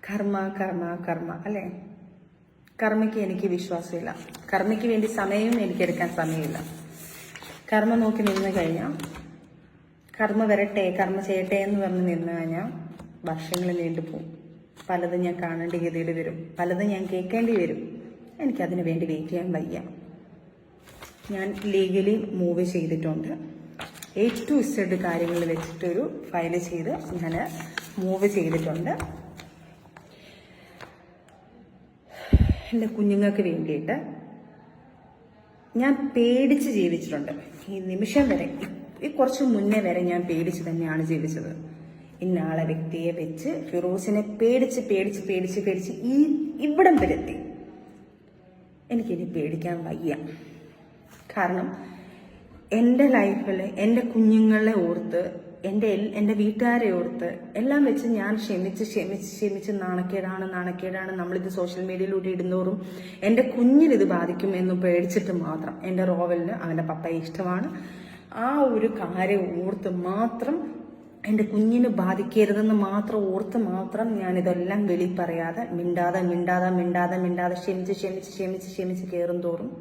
കർമ്മ കർമ്മ കർമ്മ അല്ലേ? കർമ്മയ്ക്ക് എനിക്ക് വിശ്വാസമില്ല. കർമ്മയ്ക്ക് വേണ്ടി സമയവും എനിക്കെടുക്കാൻ സമയമില്ല. കർമ്മ നോക്കി നിന്ന് കഴിഞ്ഞാൽ കർമ്മ വരട്ടെ, കർമ്മ ചെയ്യട്ടെ എന്ന് പറഞ്ഞ് നിന്ന് കഴിഞ്ഞാൽ വർഷങ്ങൾ നീണ്ടുപോകും. പലതും ഞാൻ കാണേണ്ട ഗതിയിൽ വരും, പലതും ഞാൻ കേൾക്കേണ്ടി വരും. എനിക്കതിന് വേണ്ടി വെയിറ്റ് ചെയ്യാൻ വയ്യ. ഞാൻ ലീഗലി മൂവ് ചെയ്തിട്ടുണ്ട്. A to Z കാര്യങ്ങൾ വെച്ചിട്ടൊരു ഫയൽ ചെയ്ത് ഞാൻ മൂവ് ചെയ്തിട്ടുണ്ട്. എൻ്റെ കുഞ്ഞുങ്ങൾക്ക് വേണ്ടിയിട്ട് ഞാൻ പേടിച്ച് ജീവിച്ചിട്ടുണ്ട്. ഈ നിമിഷം വരെ, ഈ കുറച്ച് മുന്നേ വരെ ഞാൻ പേടിച്ച് തന്നെയാണ് ജീവിച്ചത്. ഇന്നാളെ വ്യക്തിയെ വെച്ച് ഫിറോസിനെ പേടിച്ച് പേടിച്ച് പേടിച്ച് പേടിച്ച് ഇവിടം വരുത്തി. എനിക്കിനി പേടിക്കാൻ വയ്യ. കാരണം എൻ്റെ ലൈഫിൽ എൻ്റെ കുഞ്ഞുങ്ങളെ ഓർത്ത്, എൻ്റെ വീട്ടുകാരെ ഓർത്ത് എല്ലാം വെച്ച് ഞാൻ ക്ഷമിച്ച് നാണക്കേടാണ് നമ്മളിത് സോഷ്യൽ മീഡിയയിലൂടെ ഇടുന്നോറും എൻ്റെ കുഞ്ഞിനിത് ബാധിക്കും എന്ന് പേടിച്ചിട്ട് മാത്രം. എൻ്റെ റോവലിന് അവൻ്റെ പപ്പയെ ഇഷ്ടമാണ്. ആ ഒരു കാര്യം ഓർത്ത് മാത്രം, എൻ്റെ കുഞ്ഞിന് ബാധിക്കരുതെന്ന് മാത്രം ഓർത്ത് മാത്രം ഞാനിതെല്ലാം വെളി പറയാതെ മിണ്ടാതെ ക്ഷമിച്ച് കയറും തോറും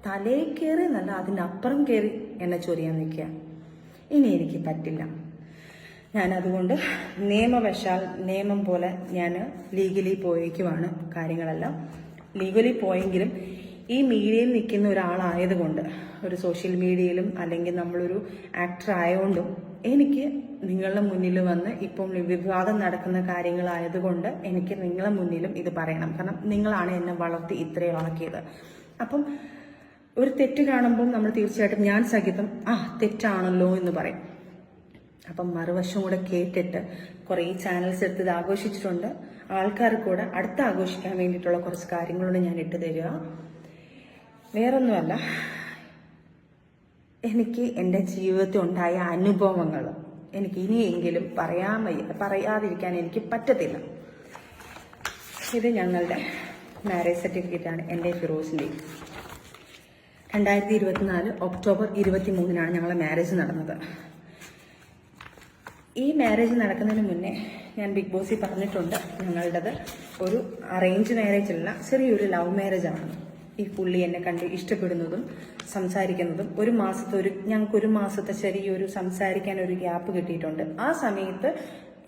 തലയിൽ കയറി എന്നല്ല, അതിൻ്റെ അപ്പുറം കയറി എന്നെ ചൊരിയാൻ നിൽക്കുക. ഇനി എനിക്ക് പറ്റില്ല. ഞാനതുകൊണ്ട് നിയമവശാൽ നിയമം പോലെ ഞാൻ ലീഗലി പോയേക്കുവാണ്. കാര്യങ്ങളെല്ലാം ലീഗലി പോയെങ്കിലും ഈ മീഡിയയിൽ നിൽക്കുന്ന ഒരാളായതുകൊണ്ട്, ഒരു സോഷ്യൽ മീഡിയയിലും അല്ലെങ്കിൽ നമ്മളൊരു ആക്ടർ ആയതുകൊണ്ടും എനിക്ക് നിങ്ങളുടെ മുന്നിൽ വന്ന് ഇപ്പം വിവാദം നടക്കുന്ന കാര്യങ്ങളായതുകൊണ്ട് എനിക്ക് നിങ്ങളുടെ മുന്നിലും ഇത് പറയണം. കാരണം നിങ്ങളാണ് എന്നെ വളർത്തി ഇത്രയും ആക്കിയത്. അപ്പം ഒരു തെറ്റ് കാണുമ്പോൾ നമ്മൾ തീർച്ചയായിട്ടും ഞാൻ സഹിതം തെറ്റാണല്ലോ എന്ന് പറയും. അപ്പം മറുവശം കൂടെ കേട്ടിട്ട് കുറേ ചാനൽസ് എടുത്ത് ഇത് ആഘോഷിച്ചിട്ടുണ്ട്. ആൾക്കാർക്ക് കൂടെ അടുത്ത ആഘോഷിക്കാൻ വേണ്ടിയിട്ടുള്ള കുറച്ച് കാര്യങ്ങളോട് ഞാൻ ഇട്ട് തരിക. വേറൊന്നുമല്ല, എനിക്ക് എൻ്റെ ജീവിതത്തിൽ ഉണ്ടായ അനുഭവങ്ങൾ എനിക്ക് ഇനിയെങ്കിലും പറയാതിരിക്കാൻ എനിക്ക് പറ്റത്തില്ല. ഇത് ഞങ്ങളുടെ മാരേജ് സർട്ടിഫിക്കറ്റാണ്, എൻ്റെ ഫിറോസിൻ്റെയും. 2024 ഒക്ടോബർ 23 ഞങ്ങളെ മാരേജ് നടന്നത്. ഈ മാരേജ് നടക്കുന്നതിന് മുന്നേ ഞാൻ ബിഗ് ബോസിൽ പറഞ്ഞിട്ടുണ്ട്, ഞങ്ങളുടേത് ഒരു അറേഞ്ച് മാരേജ് അല്ല, ചെറിയൊരു ലവ് മാരേജ് ആണ്. ഈ പുള്ളി എന്നെ കണ്ട് ഇഷ്ടപ്പെടുന്നതും സംസാരിക്കുന്നതും ഞങ്ങൾക്ക് ഒരു മാസത്തെ ചെറിയൊരു സംസാരിക്കാൻ ഒരു ഗ്യാപ്പ് കിട്ടിയിട്ടുണ്ട്. ആ സമയത്ത്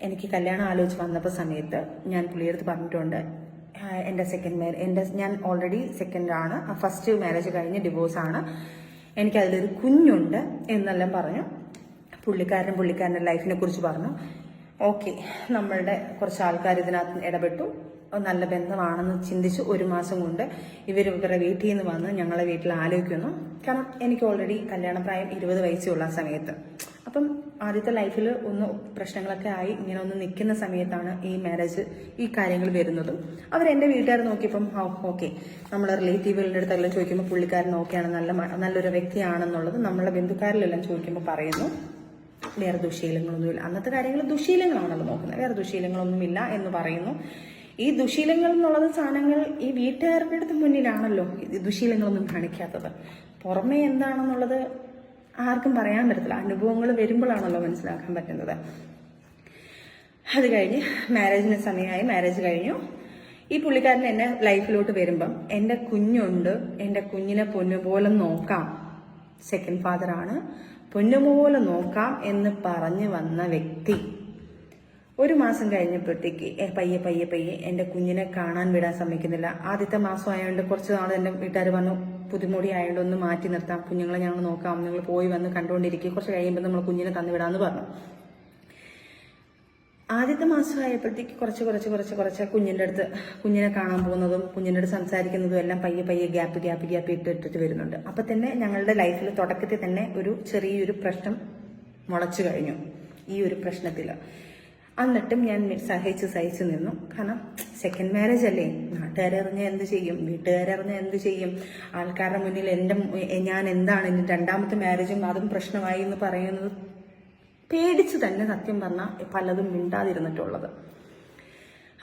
എനിക്ക് കല്യാണം ആലോചിച്ച് വന്നപ്പോൾ സമയത്ത് ഞാൻ പുള്ളിയെടുത്ത് പറഞ്ഞിട്ടുണ്ട്, ഞാൻ ഓൾറെഡി സെക്കൻഡാണ്, ഫസ്റ്റ് മാരേജ് കഴിഞ്ഞ് ഡിവോഴ്സാണ്, എനിക്കതിലൊരു കുഞ്ഞുണ്ട് എന്നെല്ലാം പറഞ്ഞു. പുള്ളിക്കാരൻ്റെ ലൈഫിനെ കുറിച്ച് പറഞ്ഞു. ഓക്കെ, നമ്മളുടെ കുറച്ച് ആൾക്കാർ ഇതിനകത്ത് ഇടപെട്ടു, നല്ല ബന്ധമാണെന്ന് ചിന്തിച്ച് ഒരു മാസം കൊണ്ട് ഇവരുടെ വീട്ടിൽ നിന്ന് വന്ന് ഞങ്ങളെ വീട്ടിൽ ആലോചിക്കുന്നു. കാരണം എനിക്ക് ഓൾറെഡി കല്യാണപ്രായം 20 വയസ്സുള്ള സമയത്ത്. അപ്പം ആദ്യത്തെ ലൈഫിൽ ഒന്ന് പ്രശ്നങ്ങളൊക്കെ ആയി ഇങ്ങനെ ഒന്ന് നിൽക്കുന്ന സമയത്താണ് ഈ കാര്യങ്ങൾ വരുന്നതും. അവരെൻ്റെ വീട്ടുകാർ നോക്കിയപ്പം ഓക്കെ, നമ്മളെ റിലേറ്റീവുകളുടെ അടുത്തെല്ലാം ചോദിക്കുമ്പോൾ പുള്ളിക്കാരൻ ഓക്കെയാണ്, നല്ലൊരു വ്യക്തിയാണെന്നുള്ളത് നമ്മളെ ബന്ധുക്കാരിലെല്ലാം ചോദിക്കുമ്പോൾ പറയുന്നു. വേറെ ദുശീലങ്ങളൊന്നുമില്ല. അന്നത്തെ കാര്യങ്ങൾ ദുശീലങ്ങളാണല്ലോ നോക്കുന്നത്, വേറെ ദുശീലങ്ങളൊന്നുമില്ല എന്ന് പറയുന്നു. ഈ ദുശീലങ്ങൾ എന്നുള്ളത് സാധനങ്ങൾ ഈ വീട്ടുകാരുടെ അടുത്ത് മുന്നിലാണല്ലോ ഈ ദുശീലങ്ങളൊന്നും കാണിക്കാത്തത്. പുറമേ എന്താണെന്നുള്ളത് ആർക്കും പറയാൻ പറ്റത്തില്ല, അനുഭവങ്ങൾ വരുമ്പോഴാണല്ലോ മനസ്സിലാക്കാൻ പറ്റുന്നത്. അത് കഴിഞ്ഞ് മാരേജിന് സമയമായി, മാരേജ് കഴിഞ്ഞു. ഈ പുള്ളിക്കാരൻ എന്നെ ലൈഫിലോട്ട് വരുമ്പം എൻ്റെ കുഞ്ഞുണ്ട്, എൻ്റെ കുഞ്ഞിനെ പൊന്നുപോലെ നോക്കാം, സെക്കൻഡ് ഫാദറാണ്, പൊന്നുപോലെ നോക്കാം എന്ന് പറഞ്ഞു വന്ന വ്യക്തി ഒരു മാസം കഴിഞ്ഞപ്പോഴത്തേക്ക് പയ്യെ എൻ്റെ കുഞ്ഞിനെ കാണാൻ വിടാൻ സമ്മതിക്കുന്നില്ല. ആദ്യത്തെ മാസം ആയതുകൊണ്ട് കുറച്ച് നാൾ എൻ്റെ വീട്ടുകാർ പറഞ്ഞു, പുതുമോടി ആയതുകൊണ്ട് ഒന്ന് മാറ്റി നിർത്താം, കുഞ്ഞുങ്ങളെ ഞങ്ങൾ നോക്കാം, നിങ്ങൾ പോയി വന്ന് കണ്ടുകൊണ്ടിരിക്കുക, കുറച്ച് കഴിയുമ്പോൾ നമ്മൾ കുഞ്ഞിനെ തന്നുവിടാമെന്ന് പറഞ്ഞു. ആദ്യത്തെ മാസം ആയപ്പോഴത്തേക്ക് കുറച്ച് കുഞ്ഞിനെ കാണാൻ പോകുന്നതും കുഞ്ഞിൻ്റെ അടുത്ത് സംസാരിക്കുന്നതും എല്ലാം പയ്യെ ഗ്യാപ്പ് ഇട്ടിട്ട് വരുന്നുണ്ട്. അപ്പൊ തന്നെ ഞങ്ങളുടെ ലൈഫിൽ തുടക്കത്തിൽ തന്നെ ഒരു ചെറിയൊരു പ്രശ്നം മുളച്ചു കഴിഞ്ഞു. ഈ ഒരു പ്രശ്നത്തിൽ എന്നിട്ടും ഞാൻ സഹിച്ചു നിന്നു. കാരണം സെക്കൻഡ് മാരേജ് അല്ലേ, നാട്ടുകാരറിഞ്ഞാൽ എന്ത് ചെയ്യും, വീട്ടുകാരറിഞ്ഞാൽ എന്ത് ചെയ്യും, ആൾക്കാരുടെ മുന്നിൽ ഞാൻ എന്താണ്, രണ്ടാമത്തെ മാരേജും അതും പ്രശ്നമായി എന്ന് പറയുന്നത് പേടിച്ച് തന്നെ സത്യം പറഞ്ഞാൽ പലതും മിണ്ടാതിരുന്നിട്ടുള്ളത്.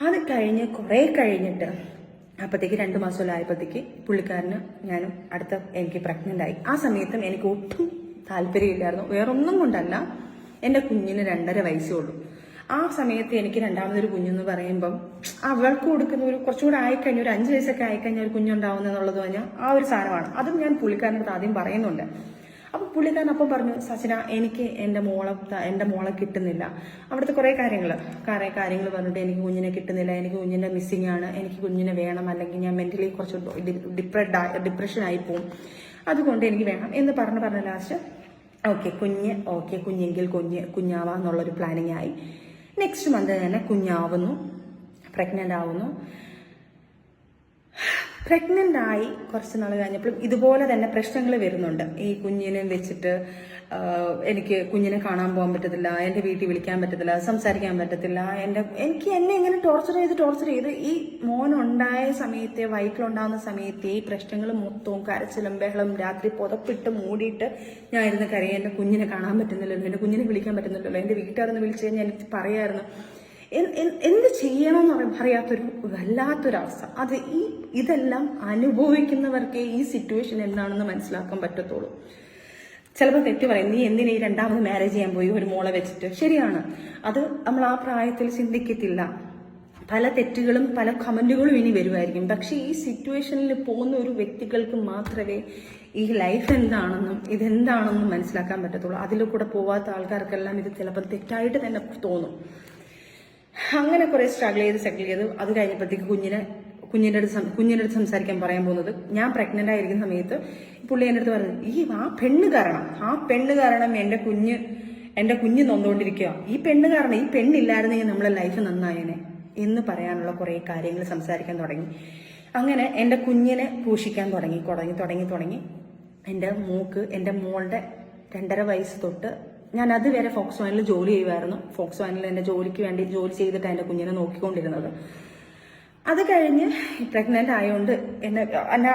അത് കഴിഞ്ഞ് കുറെ കഴിഞ്ഞിട്ട് അപ്പോഴത്തേക്ക് 2 മാസമായപ്പോഴത്തേക്ക് പുള്ളിക്കാരന് ഞാനും എനിക്ക് പ്രഗ്നന്റ് ആയി. ആ സമയത്തും എനിക്ക് ഒട്ടും താല്പര്യമില്ലായിരുന്നു, വേറൊന്നും കൊണ്ടല്ല, എൻ്റെ കുഞ്ഞിന് 2.5 വയസ്സേ ഉള്ളൂ. ആ സമയത്ത് എനിക്ക് രണ്ടാമതൊരു കുഞ്ഞെന്ന് പറയുമ്പം അവൾക്ക് കൊടുക്കുന്ന ഒരു കുറച്ചുകൂടെ ആയിക്കഴിഞ്ഞാൽ ഒരു 5 വയസ്സൊക്കെ ആയിക്കഴിഞ്ഞാൽ ഒരു കുഞ്ഞുണ്ടാവുന്ന എന്നുള്ളത് പറഞ്ഞാൽ ആ ഒരു സാധനമാണ്. അതും ഞാൻ പുള്ളിക്കാരനടുത്ത് ആദ്യം പറയുന്നുണ്ട്. അപ്പൊ പുള്ളിക്കാരൻ അപ്പം പറഞ്ഞു, സച്ചിന എനിക്ക് എൻ്റെ മോളെ കിട്ടുന്നില്ല. അവിടുത്തെ കുറേ കാര്യങ്ങൾ പറഞ്ഞിട്ട് എനിക്ക് കുഞ്ഞിനെ കിട്ടുന്നില്ല, എനിക്ക് കുഞ്ഞിന്റെ മിസ്സിംഗ് ആണ്, എനിക്ക് കുഞ്ഞിനെ വേണം, അല്ലെങ്കിൽ ഞാൻ മെന്റലി കുറച്ച് ഡിപ്രഷൻ ആയി പോകും, അതുകൊണ്ട് എനിക്ക് വേണം എന്ന് പറഞ്ഞ ലാസ്റ്റ് കുഞ്ഞെങ്കിൽ കുഞ്ഞാവാന്നുള്ളൊരു പ്ലാനിങ് ആയി. നെക്സ്റ്റ് മന്ത് തന്നെ കുഞ്ഞാവുന്നു, പ്രഗ്നന്റ് ആവുന്നു. പ്രഗ്നന്റ് ആയി കുറച്ച് നാൾ കഴിഞ്ഞപ്പോഴും ഇതുപോലെ തന്നെ പ്രശ്നങ്ങൾ വരുന്നുണ്ട്. ഈ കുഞ്ഞിനെ വെച്ചിട്ട് എനിക്ക് കുഞ്ഞിനെ കാണാൻ പോകാൻ പറ്റത്തില്ല, എൻ്റെ വീട്ടിൽ വിളിക്കാൻ പറ്റത്തില്ല, സംസാരിക്കാൻ പറ്റത്തില്ല. എന്നെ ഇങ്ങനെ ടോർച്ചർ ചെയ്ത് ഈ മോനുണ്ടായ സമയത്തെ, വയറ്റിലുണ്ടാകുന്ന സമയത്തെ ഈ പ്രശ്നങ്ങൾ മൊത്തവും കരച്ചിലും ബഹളം, രാത്രി പുതപ്പിട്ട് മൂടിയിട്ട് ഞാൻ ഇരുന്ന് കരയാൻ, എൻ്റെ കുഞ്ഞിനെ കാണാൻ പറ്റുന്നില്ലല്ലോ, എൻ്റെ കുഞ്ഞിനെ വിളിക്കാൻ പറ്റുന്നില്ലല്ലോ, എൻ്റെ വീട്ടുകാരൊന്ന് വിളിച്ചു കഴിഞ്ഞാൽ എനിക്ക് പറയായിരുന്നു. എന്ത് ചെയ്യണമെന്ന് അറിയാത്തൊരു വല്ലാത്തൊരവസ്ഥ. ഇതെല്ലാം അനുഭവിക്കുന്നവർക്കേ ഈ സിറ്റുവേഷൻ എന്താണെന്ന് മനസ്സിലാക്കാൻ പറ്റത്തുള്ളൂ. ചിലപ്പോൾ തെറ്റ് പറയും, നീ എന്തിനാ ഈ രണ്ടാമത് മാരേജ് ചെയ്യാൻ പോയി ഒരു മോളെ വെച്ചിട്ട്. ശരിയാണ്, അത് നമ്മൾ ആ പ്രായത്തിൽ ചിന്തിക്കത്തില്ല. പല തെറ്റുകളും പല കമന്റുകളും ഇനി വരുമായിരിക്കും. പക്ഷെ ഈ സിറ്റുവേഷനിൽ പോകുന്ന ഒരു വ്യക്തികൾക്ക് മാത്രമേ ഈ ലൈഫ് എന്താണെന്നും ഇതെന്താണെന്നും മനസ്സിലാക്കാൻ പറ്റത്തുള്ളൂ. അതിൽ കൂടെ പോവാത്ത ആൾക്കാർക്കെല്ലാം ഇത് ചിലപ്പോൾ തെറ്റായിട്ട് തന്നെ തോന്നും. അങ്ങനെ കുറെ സ്ട്രഗിൾ ചെയ്ത് അത് കഴിഞ്ഞപ്പോഴത്തേക്ക് കുഞ്ഞിന്റെ അടുത്ത് സംസാരിക്കാൻ പറയാൻ പോകുന്നത്, ഞാൻ പ്രഗ്നന്റ് ആയിരിക്കുന്ന സമയത്ത് പുള്ളി എൻ്റെ അടുത്ത് പറഞ്ഞു, ആ പെണ്ണ് കാരണം എന്റെ കുഞ്ഞ് നൊന്നുകൊണ്ടിരിക്കുക, ഈ പെണ്ണില്ലായിരുന്നെങ്കിൽ നമ്മളെ ലൈഫ് നന്നായേനെ എന്ന് പറയാനുള്ള കുറെ കാര്യങ്ങൾ സംസാരിക്കാൻ തുടങ്ങി. അങ്ങനെ എന്റെ കുഞ്ഞിനെ പോഷിക്കാൻ തുടങ്ങി. എന്റെ മോളുടെ 2.5 വയസ്സ് തൊട്ട് ഞാൻ അതുവരെ ഫോക്സ് വാനിൽ ജോലി ചെയ്യുമായിരുന്നു. ഫോക്സ് വാനിൽ എന്റെ ജോലിക്ക് വേണ്ടി ജോലി ചെയ്തിട്ട് എന്റെ കുഞ്ഞിനെ നോക്കിക്കൊണ്ടിരുന്നത്. അത് കഴിഞ്ഞ് പ്രഗ്നന്റ് ആയതുകൊണ്ട്